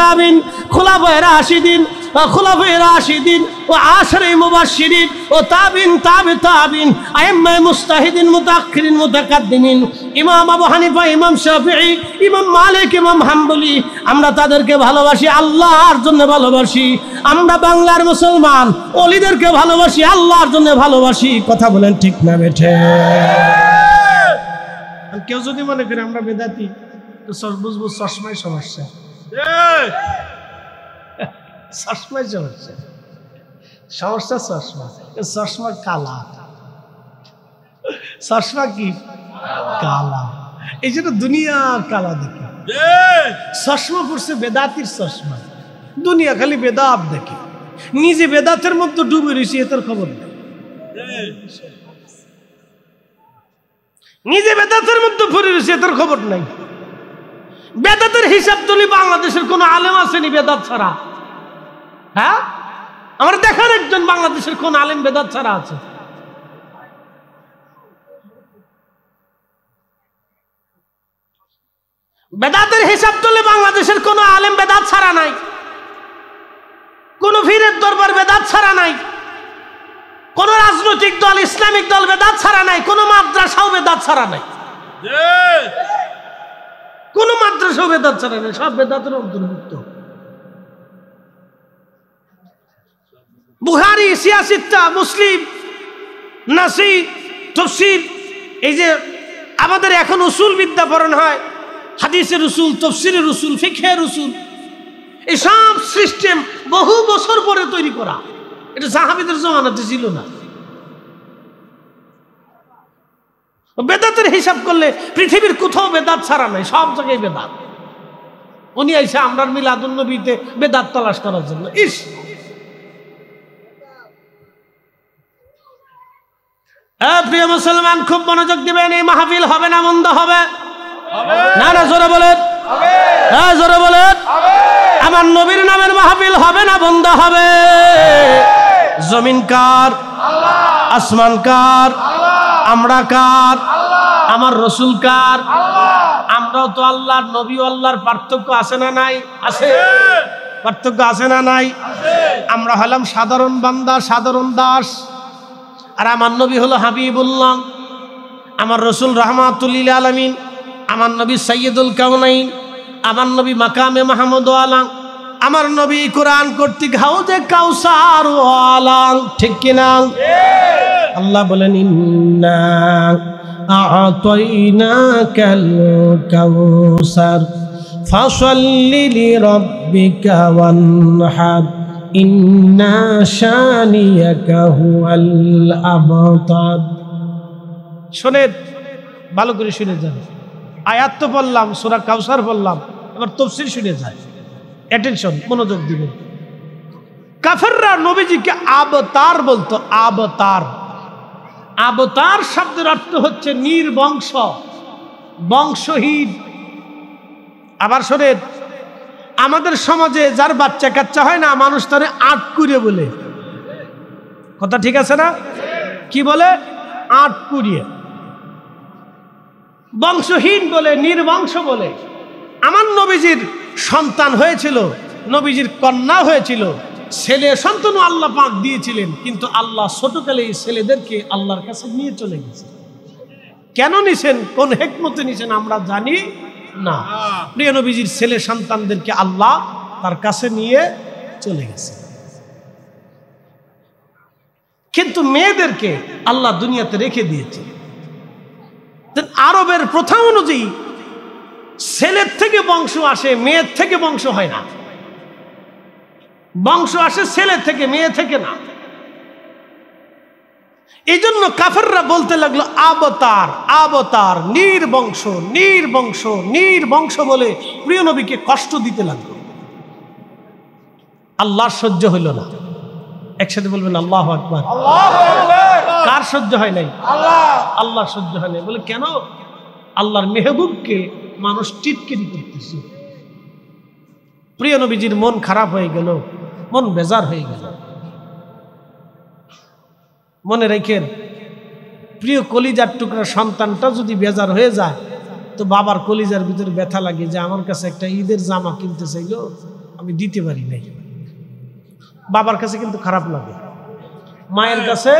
তাবিন, খুলাফায়ে রাশিদিন, খুলাফায়ে রাশিদিন ও আশরে মুবাশশিরিন ও তাবিন, তাবিন, আইম্মায়ে মুজতাহিদিন, মুতাআখিরিন, মুতাকাদ্দিমিন, ইমাম আবু হানিফা, ইমাম শাফিঈ, ইমাম মালিক, ইমাম হাম্বলি, আমরা তাদেরকে ভালোবাসি, আল্লাহর জন্য ভালোবাসি। আমরা বাংলার মুসলমান ওলিদেরকে ভালোবাসি, আল্লাহর জন্য ভালোবাসি। কথা বলেন ঠিক না বেঠে? কেউ যদি মনে করে আমরা বেদাতি, তো বুঝবো চশমায় সমস্যা, চশমায় সমস্যা, সমস্যা চশমা, চশমা কালা, চশমা কি কালা, এই জন্য দুনিয়ার কালা দেখে। চশমা পড়ছে বেদাতির চশমা, দুনিয়া খালি বেদাত দেখে, নিজে বেদাতের মধ্যে ডুবে রয়েছে, এটার খবর নেই। নিজে বেদাতের মধ্যে পড়ে রয়েছে, এটার খবর নাই। বেদাতের হিসাব তুলি বাংলাদেশের কোন আলেম আসেনি বেদাত ছাড়া? হ্যাঁ, আমার দেখার একজন বাংলাদেশের কোন আলেম বেদাত ছাড়া আছে? বেদাতের হিসাব তুলে বাংলাদেশের কোন আলেম বেদাত ছাড়া নাই, কোন পীরের দরবার বেদাত ছাড়া নাই, কোন রাজনৈতিক দল, ইসলামিক দল বেদাত ছাড়া নাই, কোন মাদ্রাসাও বেদাত ছাড়া নাই, কোন মাদ্রাসাও বেদাত ছাড়া নাই, সব বেদাতের অন্তর্ভুক্ত। বুখারী, সিয়াসিত্তা, মুসলিম, নাসি, তাফসীর, এই যে আমাদের এখন উসুল বিদ্যা পড়ানো হয়, হাদিসের উসুল, তাফসীরের উসুল, ফিকহের উসুল, এই সব সিস্টেম বহু বছর পরে তৈরি করা, এটা সাহাবীদের জমানাতে ছিল না। বেদাতের হিসাব করলে পৃথিবীর কোথাও বেদাত ছাড়া নাই, সব জায়গায় বেদাত। উনি আইসা আমরার মিলাদুন নবীতে বেদাত তালাশ করার জন্য। ইস, প্রিয় মুসলমান, খুব মনোযোগ দিবেন। এই মাহফিল হবে না মন্দ হবে? না না, জোরে বলেন, হ্যাঁ জোরে বলেন। আমার নবীর নামের মাহফিল হবে না বন্ধ হবে? জমিন কার? আসমান কার? আমরা কার? আমার রসুল কার? আমরাও তো আল্লাহর, নবীও আল্লাহর। পার্থক্য আছে না নাই? আছে। পার্থক্য আছে না নাই? আমরা হলাম সাধারণ বান্দা, সাধারণ দাস, আর আমার নবী হলো হাবিবুল্লাহ, আমার রসুল রাহমাতুল লিল আলামিন, আমার নবী সাইয়্যিদুল কাউনাইন, আমার নবী মাকামে মাহমুদ ওয়ালা, আমার নবী কোরআন কর্তৃক হাউজে কাউসার ওয়ালা। ঠিক কিনা? আল্লাহ বলেন, ইন্না আ'তাইনাকাল কাউসার ফাসাল্লি লিরাব্বিকা ওয়ানহার ইন্না শানিয়াকা হুয়াল আবতার। শোনেন, ভালো করে শুনে যান। আয়াত তো বললাম, সূরা কাউসার বললাম, এবার তাফসীর শুনে যান। অ্যাটেনশন, মনোযোগ দিবেন। কাফেররা নবীজিকে আবতার বলতো। আবতার, আবতার শব্দের অর্থ হচ্ছে নির্বংশ, বংশহীন। আবার শোনেন, আমাদের সমাজে যার বাচ্চা কাচ্চা হয় না, মানুষ তারে আটকুড়িয়ে বলে। কথা ঠিক আছে না? কি বলে? আটকুড়িয়ে। বংশহীন বলে, নির্বংশ বলে। আমার নবীজির সন্তান হয়েছিল, নবীজির কন্যা হয়েছিল, ছেলে সন্তানও আল্লাহ পাক দিয়েছিলেন, কিন্তু আল্লাহ ছোটকালে এই ছেলেদেরকে আল্লাহর কাছে নিয়ে চলে গেছে। কেন নিছেন, কোন হিকমতে নিছেন আমরা জানি না। প্রিয় নবীজির ছেলে সন্তানদেরকে আল্লাহ তার কাছে নিয়ে চলে গেছে, কিন্তু মেয়েদেরকে আল্লাহ দুনিয়াতে রেখে দিয়েছে। আরবের প্রথা অনুযায়ী ছেলের থেকে বংশ আসে, মেয়ের থেকে বংশ হয় না। বংশ আসে ছেলে থেকে, মেয়ে থেকে না। এই জন্য কাফেররা বলতে লাগলো আবতার আবতার, নির্বংশ নির্বংশ নির্বংশ বলে প্রিয় নবীকে কষ্ট দিতে লাগলো। আল্লাহর সহ্য হইল না। একসাথে বলবেন আল্লাহু আকবার। কার সহ্য হয় নাই? আল্লাহর সহ্য হয় নাই। বলে কেন? আল্লাহর মেহবুবকে মানুষ টিটকিরি করতেছে। প্রিয় নবীজির মন খারাপ হয়ে গেল, মন বেজার হয়ে গেল। মনে রাখেন, প্রিয় কলিজার টুকরা সন্তানটা যদি বেজার হয়ে যায়, তো বাবার কলিজার ভিতরে ব্যথা লাগে যে আমার কাছে একটা ঈদের জামা কিনতে চাইল, আমি দিতে পারি নাই। বাবার কাছে কিন্তু খারাপ লাগে, মায়ের কাছে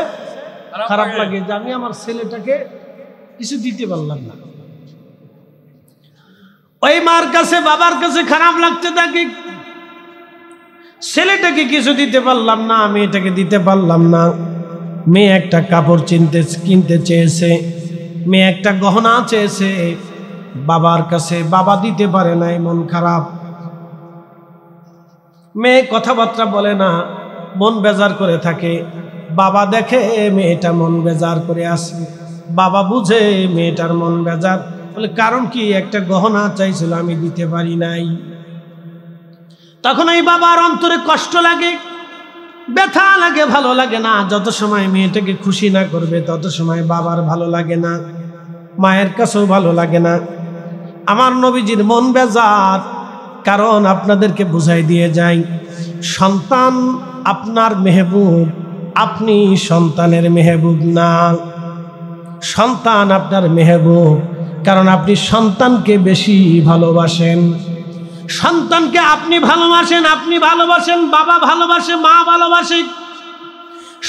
খারাপ লাগে যে আমি আমার ছেলেটাকে কিছু দিতে পারলাম না। ওই মার কাছে বাবার কাছে খারাপ লাগতে থাকে, ছেলেটাকে কিছু দিতে পারলাম না, মেয়েটাকে দিতে পারলাম না। মেয়ে একটা কাপড় কিনতে চেয়েছে, মেয়ে একটা গহনা চেয়েছে, বাবার কাছে বাবা দিতে পারে নাই, মন খারাপ। মেয়ে কথাবার্তা বলে না, মন বেজার করে থাকে। বাবা দেখে মেয়েটা মন বেজার করে আসে, বাবা বুঝে মেয়েটার মন বেজার। বলে কারণ কি? একটা গহনা চাইছিল, আমি দিতে পারি নাই। তখন এই বাবার অন্তরে কষ্ট লাগে, ব্যথা লাগে, ভালো লাগে না। যত সময় মেয়েটাকে খুশি না করবে তত সময় বাবার ভালো লাগে না, মায়ের কাছেও ভালো লাগে না। আমার নবীজির মন বেজার। কারণ আপনাদেরকে বুঝাই দিয়ে যাই, সন্তান আপনার মেহবুব, আপনি সন্তানের মেহবুব না। সন্তান আপনার মেহবুব, কারণ আপনি সন্তানকে বেশি ভালোবাসেন। সন্তানকে আপনি ভালোবাসেন, আপনি ভালোবাসেন, বাবা ভালোবাসে, মা ভালোবাসে।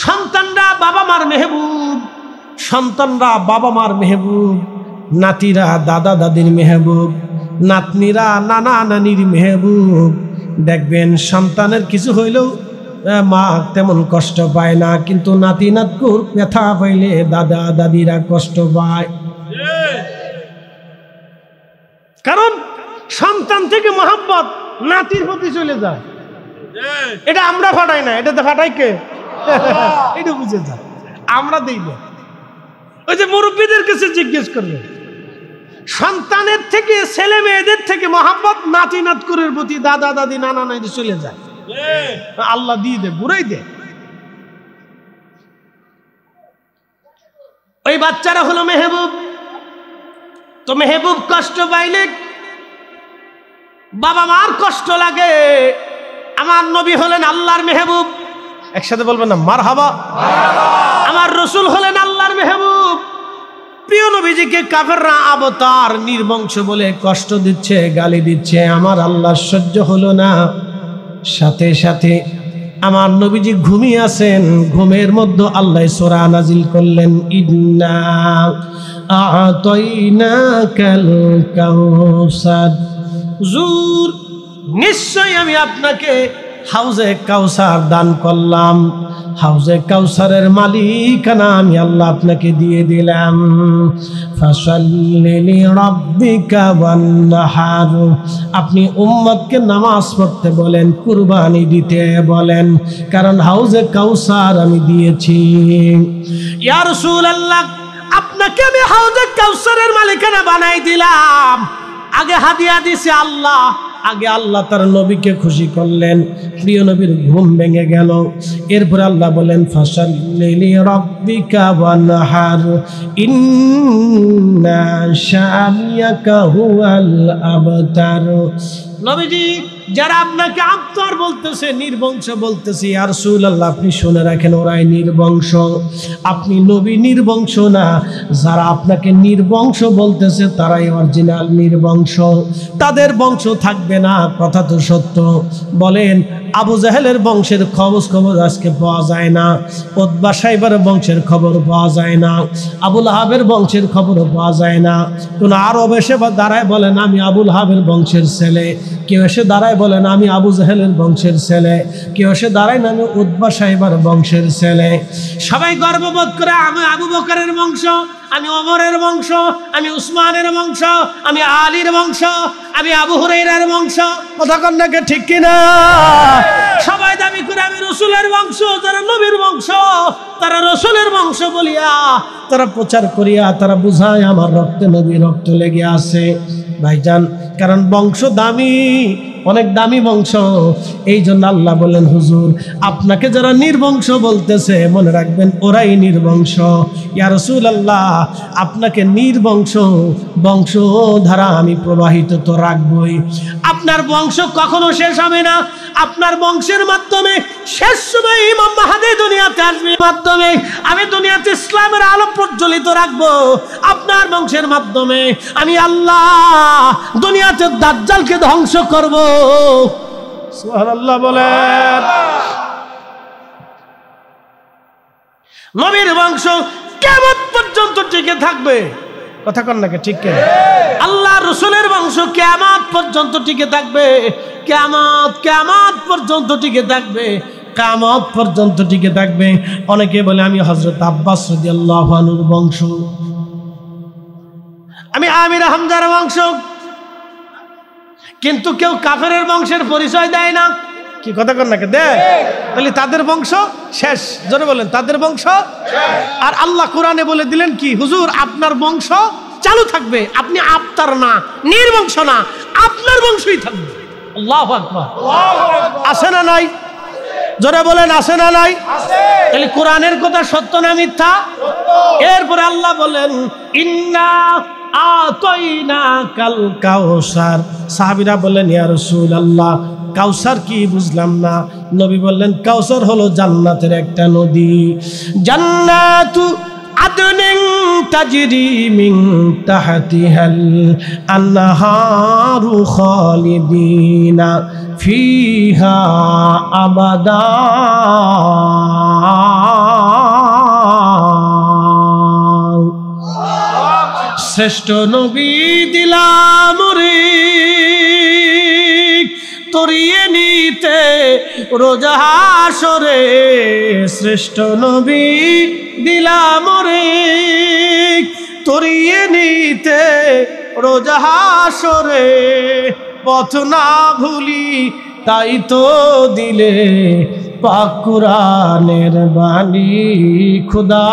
সন্তানরা বাবা মার মেহবুব, সন্তানরা বাবা মার মেহবুব, নাতিরা দাদা দাদির মেহবুব, নাতনিরা নানা নানির মেহবুব। দেখবেন সন্তানের কিছু হইলেও মা তেমন কষ্ট পায় না, কিন্তু নাতি নাতকুর ব্যথা পাইলে দাদা দাদিরা কষ্ট পায়। কারণ সন্তান থেকে মহব্বত নাতির প্রতি চলে যায়। এটা আমরা ফাটাই না, এটাতে ফাটাই কে? এটা বুঝে যায়, আমরা দিই না। ওই যে মুরব্বীদের কাছে জিজ্ঞেস করবে, সন্তানের থেকে ছেলে মেয়েদের থেকে মহব্বত নাতি নাতকুরের প্রতি, দাদা দাদি নানা নানি চলে যায়। আল্লাহ দিয়ে দে, বুড়াই দে। ওই বাচ্চারা হলো মেহবুব। তো মেহবুব কষ্ট পাইলে বাবা মার কষ্ট লাগে। আমার নবী হলেন আল্লাহর মেহবুব। একসাথে বলবেন না মারহাবা। আমার রসুল হলেন আল্লাহর মেহবুব। প্রিয় নবীজিকে কাফেররা আবতার নির্বংশ বলে কষ্ট দিচ্ছে, গালি দিচ্ছে। আমার আল্লাহর সহ্য হলো না। সাথে সাথে আমার নবীজি ঘুমিয়ে আছেন, ঘুমের মধ্যে আল্লাহ সূরা নাজিল করলেন, ইন্না আ'তাইনাকাল কাউসার। হুজুর, নিশ্চয় আমি আপনাকে হাউজে কাউসার দান করলাম। হাউজে কাউসারের মালিকানা আমি আল্লাহ আপনাকে দিয়ে দিলাম। ফাসাল্লি লিরাব্বিকা ওয়ানহার। আপনি উম্মতকে নামাজ পড়তে বলেন, কুরবানি দিতে বলেন, কারণ হাউজে কাউসার আমি দিয়েছি। ইয়া রাসূলুল্লাহ, আপনাকে আমি হাউজে কাউসারের মালিকানা বানাই দিলাম। আগে হাদিয়া দিছে আল্লাহ, আগে আল্লাহ তার নবীকে খুশি করলেন। প্রিয় নবীর ঘুম ভেঙে গেল। এরপর আল্লাহ বলেন, ফাসাল্লি লিরাব্বিকা ওয়ানহার ইন্না শানিয়াকা হুয়াল আবতার। নবীজি যারা আপনাকে আব্তার বলতেছে, নির্বংশ বলতেছে, ইয়া রাসূলুল্লাহ আপনি শুনে রাখেন ওরাই নির্বংশ, আপনি নবী নির্বংশ না। যারা আপনাকে নির্বংশ বলতেছে তারাই অরিজিনাল নির্বংশ, তাদের বংশ থাকবে না, কথা তো সত্য। বলেন আবু জাহেলের বংশের খবর আজকে পাওয়া যায় না, উতবা সাইবার বংশের খবর পাওয়া যায় না, আবুল আহাবের বংশের খবর পাওয়া যায় না। কোন আরব এসে দাঁড়ায় বলেন আমি আবুল আহাবের বংশের ছেলে, কেউ এসে দাঁড়ায় বলেন আমি আবু জাহেলের বংশের ছেলে, কেউ এসে দাঁড়ায় না আমি উতবা সাইবার বংশের ছেলে। সবাই গর্ববোধ করে আমি আবু বকরের বংশ, আমি ওমরের বংশ, আমি উসমানের বংশ, আমি আলীর বংশ, আমি আবু হুরায়রার বংশ। কথা কন্যাকে ঠিক কিনা? সবাই দাবি করে আমি রসুলের বংশ, যারা নবীর বংশ তারা রসুলের বংশ বলিয়া তারা প্রচার করিয়া তারা বুঝায় আমার রক্তে নবীর রক্ত লেগে আছে। ভাইজান, কারণ বংশ দামি, অনেক দামি বংশ। এই জন্য আল্লাহ বলেন হুজুর আপনাকে যারা নির্বংশ বলতেছে মনে রাখবেন ওরাই নির্বংশ। ইয়া রাসূলুল্লাহ আপনাকে নির্বংশ বংশধারা আমি প্রবাহিত তো রাখবই। আপনার বংশ কখনো শেষ হবে না। আপনার বংশের মাধ্যমে শেষ সময় ইমাম মাহদী দুনিয়াতে আসবে, মাধ্যমে আমি দুনিয়াতে ইসলামের আলো প্রজ্বলিত রাখবো। আপনার বংশের মাধ্যমে আমি আল্লাহ দুনিয়াতে দাজ্জালকে ধ্বংস করব। সুবহানাল্লাহ বলেন। নবীর বংশ কিয়ামত পর্যন্ত টিকে থাকবে। কথা কন নাকি ঠিক কিনা? আল্লাহ রসুলের বংশ কিয়ামত পর্যন্ত টিকে থাকবে। কিয়ামত পর্যন্ত টিকে থাকবে, কিয়ামত পর্যন্ত টিকে থাকবে। অনেকে বলে আমি হযরত আব্বাস রাদিয়াল্লাহু আনহুর বংশ, আমি আমির হামজার বংশ, কিন্তু কেউ কাফেরের বংশের পরিচয় দেয় না। কি কথা কন নাকি? দেয়। তাহলে তাদের বংশ শেষ। জোরে বলেন তাদের বংশ শেষ। আর আল্লাহ কোরআনে বলে দিলেন কি হুজুর আপনার বংশ চালু থাকবে, আপনি আবতার না, নির্বংশ না, আপনার বংশই থাকবে। আল্লাহু আকবার। আছে না নাই? জোরে বলেন আছে না নাই? তাহলে কোরআনের কথা সত্য না মিথ্যা? এরপরে আল্লাহ বলেন ইন্না আতাইনা কাল কাউসার। সাহাবীরা বললেন ইয়া রাসূলুল্লাহ কাউসার কি? বুঝলাম না। নবী বললেন কাউসার হলো জান্নাতের একটা নদী। জান্নাতু আদনিন তাজরি মিন তাহতিহাল আনহারু খালিদিনা ফিহা আবাদা। শ্রেষ্ঠ নবী দিলাম রে তরিয়ে নিতে রোজা হাসরে। শ্রেষ্ঠ নবী দিলাম রে তরিয়ে নিতে রোজা হাসরে। পথ না ভুলি তাই তো দিলে পাক কুরআনের বাণী। খুদা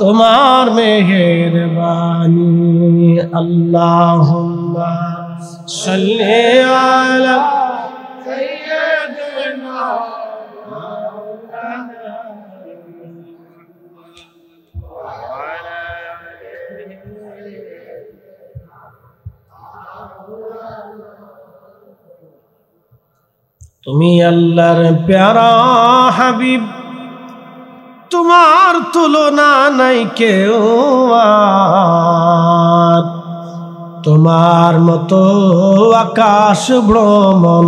তোমার মেহেরবানি। আল্লাহুম্মা সাল্লি আলা সাইয়্যিদিনা মাওলানা ওয়া আলা তুমি আল্লাহর প্যারা হাবিব, তোমার তুলনা নাই কেউ আর। তোমার মতো আকাশ ভ্রমণ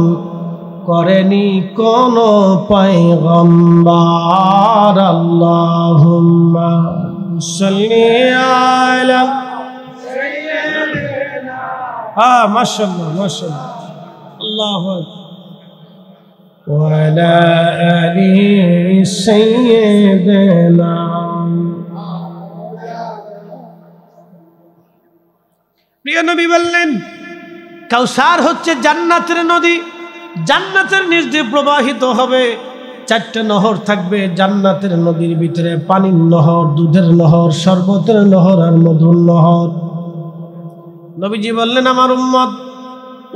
করেনি কোন পয়গম্বর। আল্লাহুম্মা সাল্লি আলা সাইয়্যিদিনা। মাশাআল্লাহ মাশাআল্লাহ। আল্লাহু আকবার। ওয়া আলা আলি সাইয়্যিদিনা। প্রিয় নবী বললেন কাউসার হচ্ছে জান্নাতের নদী। জান্নাতের নিচ দিয়ে প্রবাহিত হবে। 4টা নহর থাকবে জান্নাতের নদীর ভিতরে, পানির নহর, দুধের নহর, শরবতের নহর আর মধুর নহর। নবীজি বললেন আমার উম্মত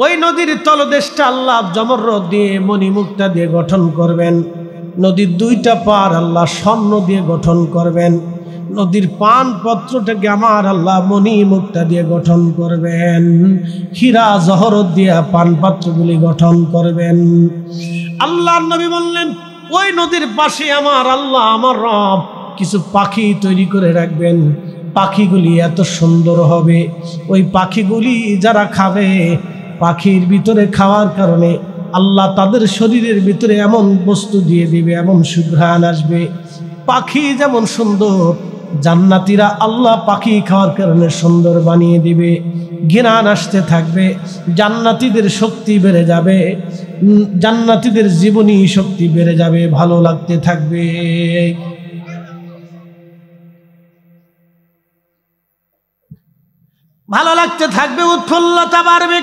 ওই নদীর তলদেশটা আল্লাহ জমররদ দিয়ে মণিমুক্তা দিয়ে গঠন করবেন। নদীর 2টা পার আল্লাহ স্বর্ণ দিয়ে গঠন করবেন। নদীর পান পত্রটাকে আমার আল্লাহ মণি মুক্তা দিয়ে গঠন করবেন, হীরা জহরত দিয়ে পান পাত্রগুলি গঠন করবেন। আল্লাহর নবী বললেন ওই নদীর পাশে আমার আল্লাহ আমার রব কিছু পাখি তৈরি করে রাখবেন, পাখিগুলি এত সুন্দর হবে, ওই পাখিগুলি যারা খাবে পাখির ভিতরে খাওয়ার কারণে আল্লাহ তাদের শরীরের ভিতরে এমন বস্তু দিয়ে দিবে, এমন সুঘ্রাণ আসবে। পাখি যেমন সুন্দর, জান্নাতীরা আল্লাহ পাখি খাওয়ার কারণে সুন্দর বানিয়ে দিবে, ঘ্রাণ আসতে থাকবে, জান্নাতীদের শক্তি বেড়ে যাবে, জান্নাতীদের জীবনী শক্তি বেড়ে যাবে, ভালো লাগতে থাকবে। ভালো লাগতে থাকবে, উৎফুল্লতা বাড়বে।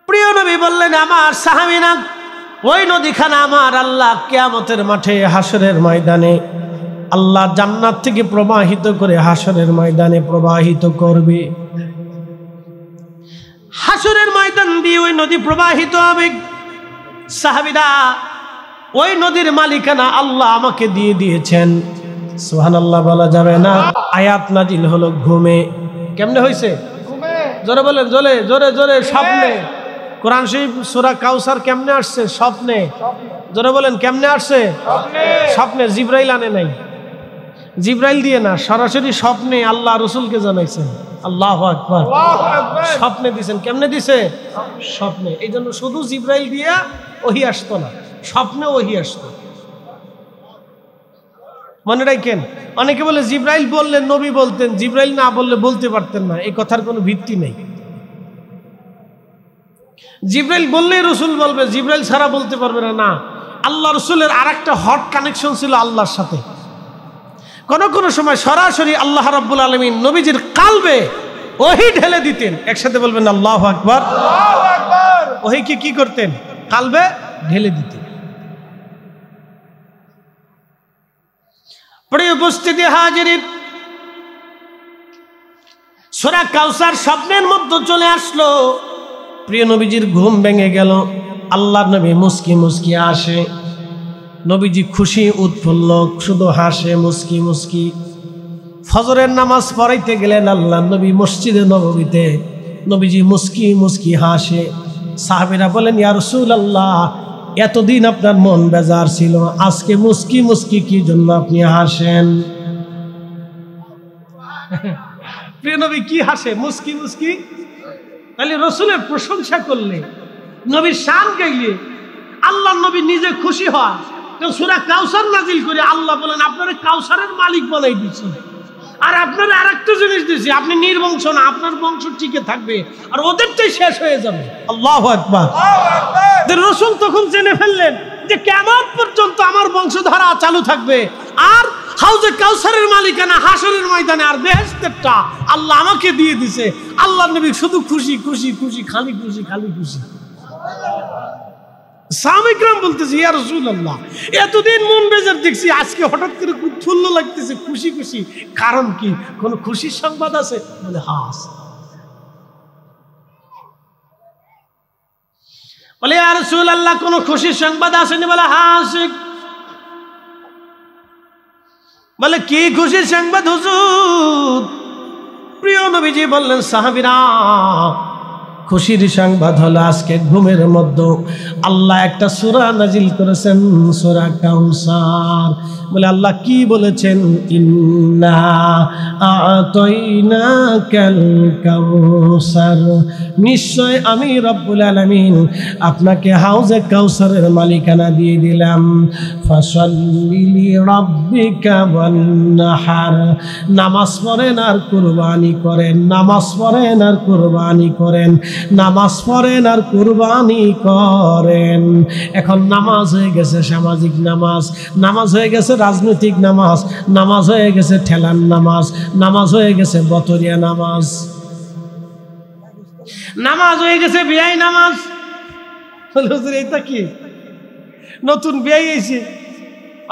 প্রিয় নবী বললেন আমার সাহাবীরা ওই নদীখানা আমার আল্লাহ কিয়ামতের মাঠে হাসরের ময়দানে আল্লাহ জান্নাত থেকে প্রবাহিত করে হাসরের ময়দানে প্রবাহিত করবে। হাসরের ময়দান দিয়ে ওই নদী প্রবাহিত হবে। সাহাবীরা ওই নদীর মালিকানা আল্লাহ আমাকে দিয়ে দিয়েছেন। সুবহানাল্লাহ বলা যাবে না। আয়াত নাজিল হলো ঘুমে। কেমনে হয়েছে? জোরে বলেন, জোরে জোরে জোরে। স্বপ্নে। কোরআন শরীফ সূরা কাউসার কেমনে আসছে? স্বপ্নে। জোরে বলেন কেমনে আসছে? স্বপ্নে। জিবরাইল আনে নাই, জিবরাইল দিয়ে না, সরাসরি স্বপ্নে আল্লাহ রসুলকে জানাইছেন। আল্লাহু আকবার। স্বপ্নে দিছেন। কেমনে দিছে? স্বপ্নে। এই জন্য শুধু জিবরাইল দিয়া ওহী আসতো না, স্বপ্নে ওহী আসতো। মনে রাখেন, অনেকে বলে জিবরাইল বললেন নবী বলতেন, জিবরাইল না বললে বলতে পারতেন না। এই কথার কোনো ভিত্তি নেই। জিবরাইল বললেই রসুল বলবে, জিবরাইল ছাড়া বলতে পারবে না। না, আল্লাহ রসুলের আর একটা হট কানেকশন ছিল আল্লাহর সাথে। কোন কোন সময় সরাসরি আল্লাহ রাব্বুল আলামিন নবীজির কালবে ওহী ঢেলে দিতেন। একসাথে বলবেন আল্লাহু আকবার। ওহীকে কি করতেন? কালবে ঢেলে দিতেন। প্রিয় উপস্থিতি হাজিরিন, সূরা কাউসার স্বপ্নের মধ্যে চলে আসলো। প্রিয় নবীজির ঘুম ভেঙে গেল। আল্লাহর নবী মুস্কি মুস্কি আসে। নবীজি খুশি উৎফুল্ল, শুধু হাসে মুস্কি মুস্কি। ফজরের নামাজ পড়াইতে গেলেন আল্লাহর নবী মসজিদে নববীতে। নবীজি মুস্কি মুস্কি হাসে। সাহাবীরা বলেন ইয়া রাসূলুল্লাহ, এতদিন আপনার মন বেজার ছিল, আজকে মুস্কি মুস্কি কি জন্য আপনি হাসেন? প্রিয় নবী কি হাসে? মুস্কি মুস্কি। তাহলে রসুলের প্রশংসা করলে, নবীর শান গাইলে আল্লাহ নবী নিজে খুশি হয়। সূরা কাউসার নাজিল করে আল্লাহ বলেন আপনারা কাউসারের মালিক বানাই দিয়েছি, আর আপনারা আরেকটা জিনিস দিয়েছি, আপনি নির্বংশ না, আপনার বংশ টিকে থাকবে, আর ওদেরটাই শেষ হয়ে যাবে। আল্লাহু আকবার। রসুল তখন জেনে ফেললেন যে কিয়ামত পর্যন্ত আমার বংশধারা চালু থাকবে, আর হাউজে কাউসারের মালিকানা হাসরের ময়দানে আর বেহেশতেরটা আল্লাহ আমাকে দিয়ে দিছে। আল্লাহ নবী শুধু খুশি খুশি খুশি, খালি খুশি খালি খুশি। সাহাবায়ে বলতেছে ইয়া রাসূলুল্লাহ, এতদিন মন বেজার দেখছি, আজকে হঠাৎ করে উৎফুল্ল লাগতেছে, খুশি খুশি, কারণ কি? কোন খুশির সংবাদ আছে? বলে হ্যাঁ আছে। বলে ইয়া রাসূলুল্লাহ, কোন খুশির সংবাদ আসেনি? বলে হ্যাঁ আছে। বলে কি খুশির সংবাদ হুজুর? প্রিয় নবীজি বললেন সাহাবীরা, খুশির সংবাদ হলো আজকে ঘুমের মধ্যে আল্লাহ একটা সূরা নাজিল করেছেন, সূরা কাউসার। বলে আল্লাহ কি বলেছেন? ইন্না আ'তাইনাকাল কাউসার, নিশ্চয় আমি রব্বুল আলামিন আপনাকে হাউজে কাউসারের মালিকানা দিয়ে দিলাম। ফাসাল্লি লিরাব্বিকা ওয়ানহার, নামাজ পড়েন আর কুরবানি করেন, নামাজ পড়েন আর কুরবানি করেন, নামাজ পড়েন আর কুরবানি করেন। এখন নামাজ হয়ে গেছে সামাজিক নামাজ, নামাজ হয়ে গেছে রাজনৈতিক নামাজ, নামাজ হয়ে গেছে ঠেলার নামাজ, নামাজ হয়ে গেছে বতরিয়া নামাজ, নামাজ হয়ে গেছে বিয়াই নামাজ। এটা কি নতুন বিয়াই এসে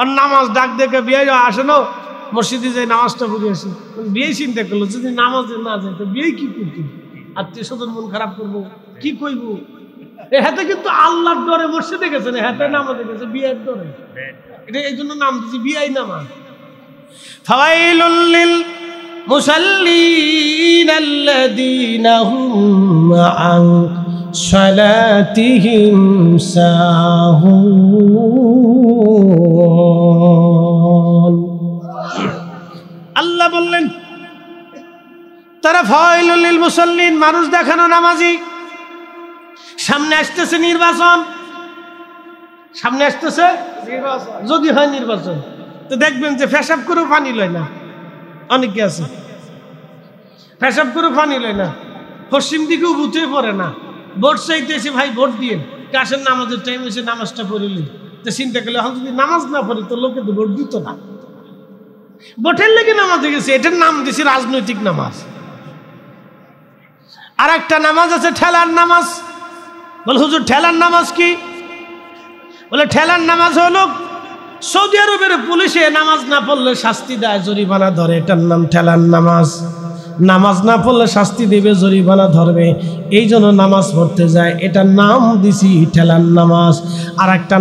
আর নামাজ ডাক দেখে বিয়াই আসে না, মসজিদে যাই নামাজটা পড়ে আসে। বিয়ে চিন্তা করলো যদি নামাজে না যায় তো বিয়ে কি করতো? আত্মীয় স্বজন মন খারাপ করবো, কি কইব? হাতে কিন্তু আল্লাহর ডরে মসজিদে গেছে না, হাতে নামাজে গেছে বিয়ের ডরে। এটা এই জন্য নাম দিচ্ছি বিয়াই নামাজ। ফাওয়াইলুল লিল মুসাল্লিন আল্লাযীনা হুম আন সালাতিহিম সাহুন। আল্লাহ বললেন তারা ফাওয়াইলুল লিল মুসাল্লিন, মানুষ দেখানো নামাজি। সামনে আসতেছে নির্বাচন, সামনে আসতেছে যদি হয় নির্বাচন, তো দেখবেন যে পেশাব করেও পানি লয় না। অনেকে আছে পেশাব করেও পানি লয় না, পশ্চিম দিকেও বুথে পড়ে না, ভোট চাইতে এসে ভাই ভোট দিয়ে কাশের নামাজের টাইম এসে নামাজটা পড়িলি, তো চিন্তা করলে এখন যদি নামাজ না পড়ি তো লোকে তো ভোট দিত না। ভোটের লেগে নামাজে গেছে, এটার নাম দিছে রাজনৈতিক নামাজ। আর একটা নামাজ আছে ঠেলার নামাজ। বলে হুজুর ঠেলার নামাজ কি? বলে ঠেলার নামাজ হলো সৌদি আরবের পুলিশে নামাজ না পড়লে শাস্তি দেয়, জরিমানা ধরে, এটার নাম ঠেলার নামাজ। নামাজ না পড়লে শাস্তি দেবে, জরিমানা ধরবে, এই জন্য নামাজ পড়তে যায়, এটার নাম দিছি ঠেলার নামাজ। আর একটা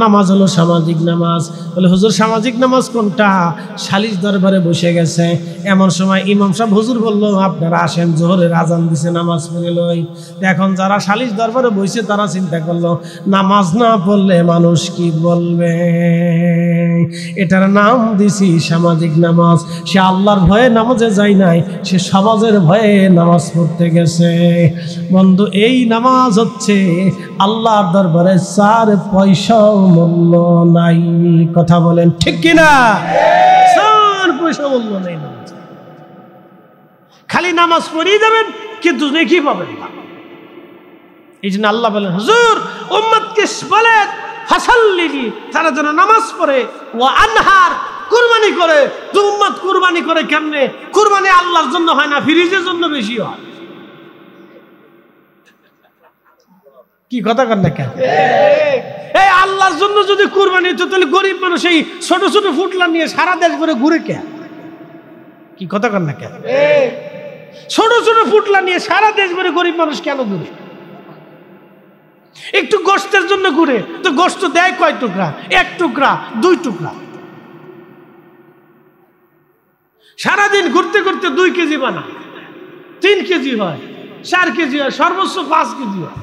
নামাজ হলো সামাজিক নামাজ। বলে হুজুর সামাজিক নামাজ কোনটা? সালিশ দরবারে বসে গেছে, এমন সময় ইমাম সাহেব হুজুর বললো আপনারা আসেন, জোহরের আজান দিছে, নামাজ পড়ে লই। এখন যারা সালিশ দরবারে বসে তারা চিন্তা করলো নামাজ না পড়লে মানুষ কি বলবে, এটার নাম দিছি সামাজিক নামাজ। সে আল্লাহর ভয়ে নামাজে যায় নাই, সে সমাজের ভয়ে নামাজ পড়তে গেছে। বন্ধু এই নামাজ হচ্ছে আল্লাহর দরবারে 4 পয়সাও মূল্য নাই। কথা বলেন ঠিক কিনা? 4 পয়সা মূল্য নাই নামাজ। খালি নামাজ পড়েই যাবেন কিন্তু নেকি পাবেন না। এই জন্য আল্লাহ বলেন হুজুর উম্মতকে বলেন ফাসাল্লিলি, তারা যেন নামাজ পড়ে, ওয়া আনহার, কুরবানি করে। তো উম্মত কুরবানি করে কেমনে? কুরবানি আল্লাহর জন্য হয় না, ফিরিজের জন্য বেশি হয়। কি কথা কর না কেন? এই আল্লাহর জন্য যদি কুরবানি হতো তাহলে গরিব মানুষ এই ছোট ছোট ফুটলা নিয়ে সারা দেশ ঘুরে ঘুরে কে? কি কথা কর না কেন? ছোট ছোট ফুটলা নিয়ে সারা দেশ ঘুরে গরিব মানুষ কেন ঘুরে? একটু গোশতের জন্য ঘুরে, তো গোশত দেয় কয় টুকরা? 1 টুকরা, 2 টুকরা। সারাদিন ঘুরতে ঘুরতে 2 কেজি বানায়, 3 কেজি হয়, 4 কেজি হয়, সর্বোচ্চ 5 কেজি হয়।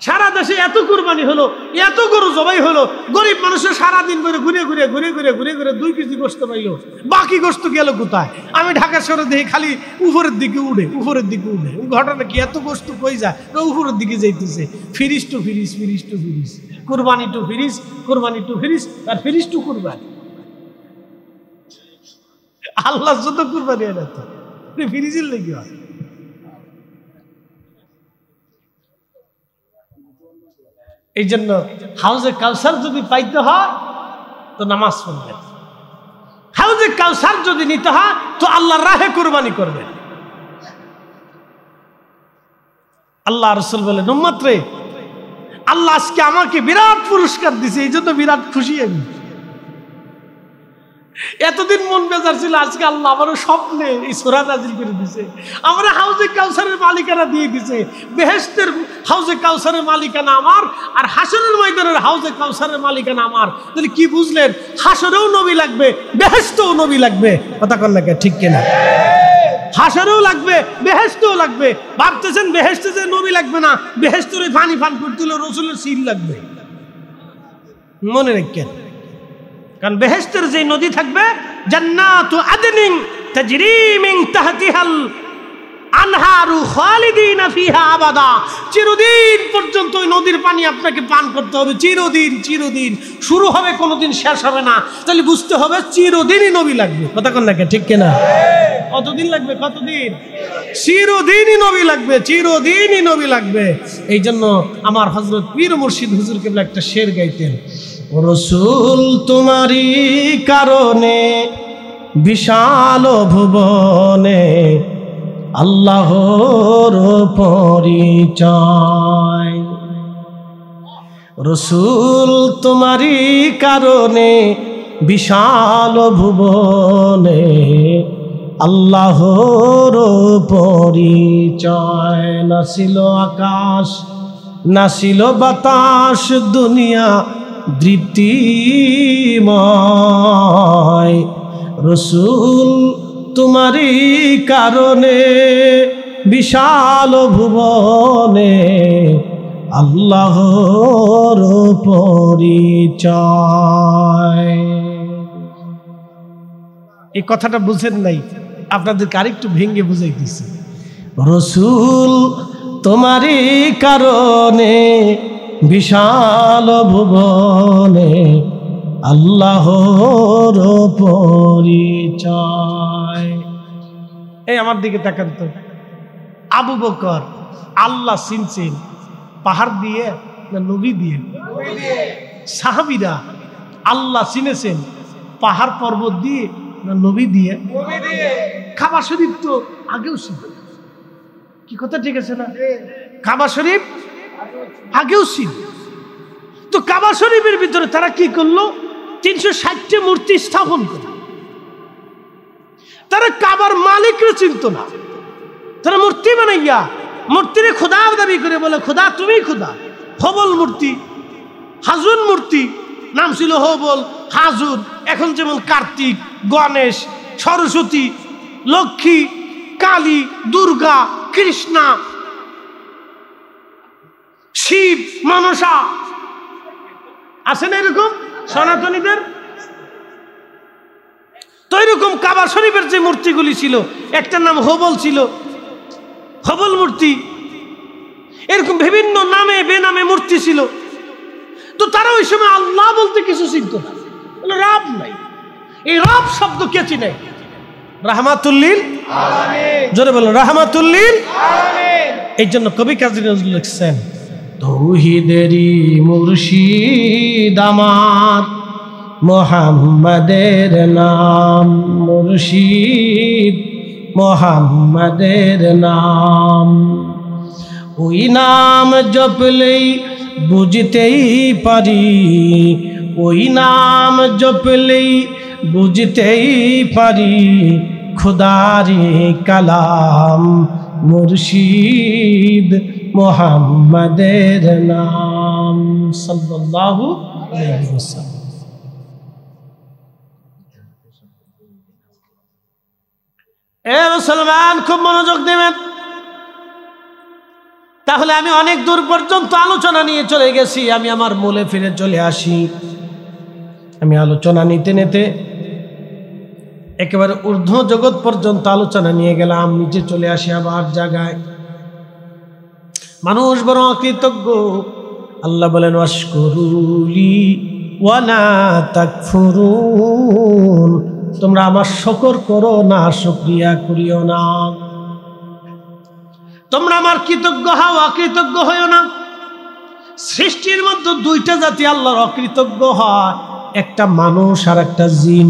সারা দেশে এত কুরবানি হলো, এত গরু জবাই হলো, গরিব মানুষের সারাদিন করে ঘুরে ঘুরে ঘুরে ঘুরে ঘুরে ঘুরে 2 কেজি গোশত পাইলো, বাকি গোশত গেল কোথায়? আমি ঢাকা শহরে দেখি খালি উপরের দিকে উড়ে, উপরের দিকে উড়ে। ঘটনা কি? এত গোশত কই যায়? উপরের দিকে যাইতেছে। ফিরিস টু ফিরিস, ফিরিস টু ফিরিস, কুরবানি টু ফিরিস, কুরবানি টু ফিরিস, আর ফিরিস টু কুরবানি। আল্লাহর জন্য কুরবানি হয় না তো, ফিরিজের লেগে হয়। এই জন্য হাউজে কাউসার যদি পাইতে হয় তো নামাজ পড়বেন, হাউজে কাউসার যদি নিতে হয় তো আল্লাহর রাহে কুরবানি করবেন। আল্লাহ রাসূল বলেন উম্মত রে, আল্লাহ আজকে আমাকে বিরাট পুরস্কার দিছে, এই জন্য বিরাট খুশি আমি। এতদিন মন বেজার ছিল, আজকে আল্লাহ আমারও স্বপ্নে এই সূরা নাযিল করে দিয়েছে, আমরা হাউজে কাউসারের মালিকানা দিয়ে দিয়েছে। বেহেশতের হাউজে কাউসারের মালিকানা আমার, আর হাশরের ময়দানের হাউজে কাউসারের মালিকানা আমার। তাহলে কি বুঝলেন? হাশরেও নবী লাগবে, বেহেশতেও নবী লাগবে। কথা কন না ঠিক কিনা? হাশরেও লাগবে, বেহেশতেও লাগবে। ভাবতেছেন বেহেশতে যে নবী লাগবে না, বেহেশতের পানি পান করতে হলে রাসূলের সিল লাগবে। মনে রাখেন, কারণ বেহেশতের যে নদী থাকবে, জান্নাতু আদনিন তাজরি মিন তাহতিহাল আনহারু খালিদিনা ফিহা আবাদা। চিরদিন পর্যন্ত ওই নদীর পানি আপনাকে পান করতে হবে, চিরদিন। চিরদিন শুরু হবে, কোনোদিন শেষ হবে না। তাহলে বুঝতে হবে চিরদিনই নবী লাগবে। কথা কোন না ঠিক কিনা? কতদিন লাগবে? কতদিন? চিরদিনই নবী লাগবে, চিরদিনই নবী লাগবে। এই জন্য আমার হযরত পীর মুর্শিদ হুজুর কেবলা একটা শের গাইতেন, রসুল তোমারই কারণে বিশাল ভুবনে আল্লাহর পরিচয়। রসুল তোমারই কারণে বিশাল ভুবনে আল্লাহর পরিচয়। না ছিল আকাশ, না ছিল বাতাস, দুনিয়া দৃপ্তিময়। রসুল তোমারই কারণে বিশাল ভুবনে আল্লাহর পরিচয়। এই কথাটা বুঝেন নাই, আপনাদেরকে আরেকটু ভেঙে বুঝাইতেছি। রসুল তোমারই কারণে বিশাল ভুবনে আল্লাহর পরিচয়। এই আমার দিকে তাকান তো, আবু বকর আল্লাহ চিনছেন পাহাড় দিয়ে না নবী দিয়ে? সাহাবীরা আল্লাহ চিনেছেন পাহাড় পর্বত দিয়ে না নবী দিয়ে? কাবা শরীফ তো আগেও ছিল, কি কথা ঠিক আছে না? কাবা শরীফ আগেও ছিল। তো কাবা শরীফের ভিতরে তারা কি করলো? 360টি মূর্তি স্থাপন করল। তারা কাবার মালিকরে চিনত না, তারা মূর্তি বানাইয়া মূর্তিরে খোদা দাবি করে বলে খোদা তুমি খোদা। হবল মূর্তি, হাজুন মূর্তি, নাম ছিল হবল হাজুন। এখন যেমন কার্তিক, গণেশ, সরস্বতী, লক্ষ্মী, কালী, দুর্গা, কৃষ্ণা, শিব, মনসা আছে না এরকম সনাতনীদের? তো এরকম কাবা শরীফের যে মূর্তিগুলি ছিল, একটার নাম হবল ছিল, হবল মূর্তি। এরকম বিভিন্ন নামে বেনামে মূর্তি ছিল। তো তারা ওই সময় আল্লাহ বলতে কিছু চিনত না, রব নাই। এই রব শব্দ কে চিনে? রাহমাতুল্লিল আলামিন। জোরে বলো রাহমাতুল্লিল আলামিন। এই জন্য কবি কাজী নজরুল লিখছেন, তৌহিদেরই মুর্শিদ আমার মোহাম্মদের নাম, মুর্শিদ মোহাম্মদের নাম। ওই নাম জপলেই বুঝতেই পারি, ওই নাম জপলেই বুঝতেই পারি খুদারি কালাম, মুর্শিদ মোহাম্মদের নাম সাল্লাল্লাহু আলাইহি ওয়াসাল্লাম। এ মুসলমান, খুব মনোযোগ দেবেন। তাহলে আমি অনেক দূর পর্যন্ত আলোচনা নিয়ে চলে গেছি, আমি আমার মূলে ফিরে চলে আসি। আমি আলোচনা নিতে নিতে একেবারে ঊর্ধ্ব জগৎ পর্যন্ত আলোচনা নিয়ে গেলাম, নিচে চলে আসি আবার জায়গায়। মানুষ বড় অকৃতজ্ঞ। আল্লাহ বলেন ওয়াশকুরুলি ওয়া লা তাকফুরুন, তোমরা আমার শুকর করো না, শুকরিয়া করিও না। তোমরা আমার কৃতজ্ঞ হও, অকৃতজ্ঞ হইও না। সৃষ্টির মধ্যে দুইটা জাতি আল্লাহর অকৃতজ্ঞ হয়, একটা মানুষ আর একটা জিন।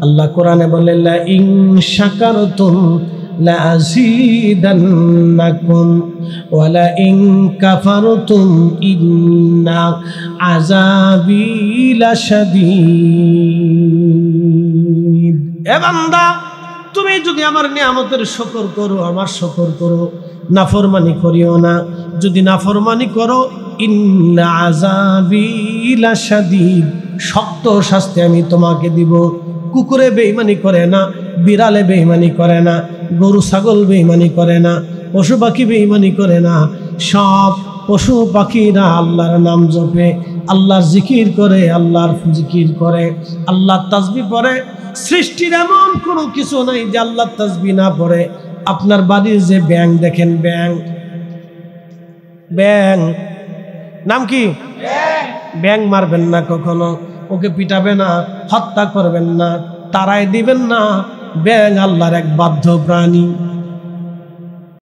আল্লাহ কোরআনে বলে লা ইন শাকারতুম লা আযীদান্নাকুম ওয়া লা ইন কাফারতুম ইন্না আযাবি লাশাদীদ। এ বান্দা, তুমি যদি আমার নিয়ামতের শুকর করো, আমার শুকর করো, নাফরমানি করিও না। যদি নাফরমানি করো, ইন্না আযাবি লাশাদীদ, শক্ত শাস্তি আমি তোমাকে দিব। কুকুরে বেঈমানি করে না, বিড়ালে বেঈমানি করে না, গরু ছাগল বেঈমানি করে না, পশু পাখি বেঈমানি করে না। সব পশু পাখিরা আল্লাহর নাম জপে, আল্লাহর জিকির করে, আল্লাহর জিকির করে, আল্লাহর তাসবিহ পড়ে। সৃষ্টির এমন কোনো কিছু নাই যে আল্লাহর তাসবিহ না পড়ে। আপনার বাড়ির যে ব্যাং দেখেন, ব্যাং, ব্যাং নাম কি? ব্যাং মারবেন না কখনো, ওকে পিটাবে না, হত্যা করবেন না, তাড়াই দিবেন না। ব্যাং আল্লাহর এক বাধ্য প্রাণী।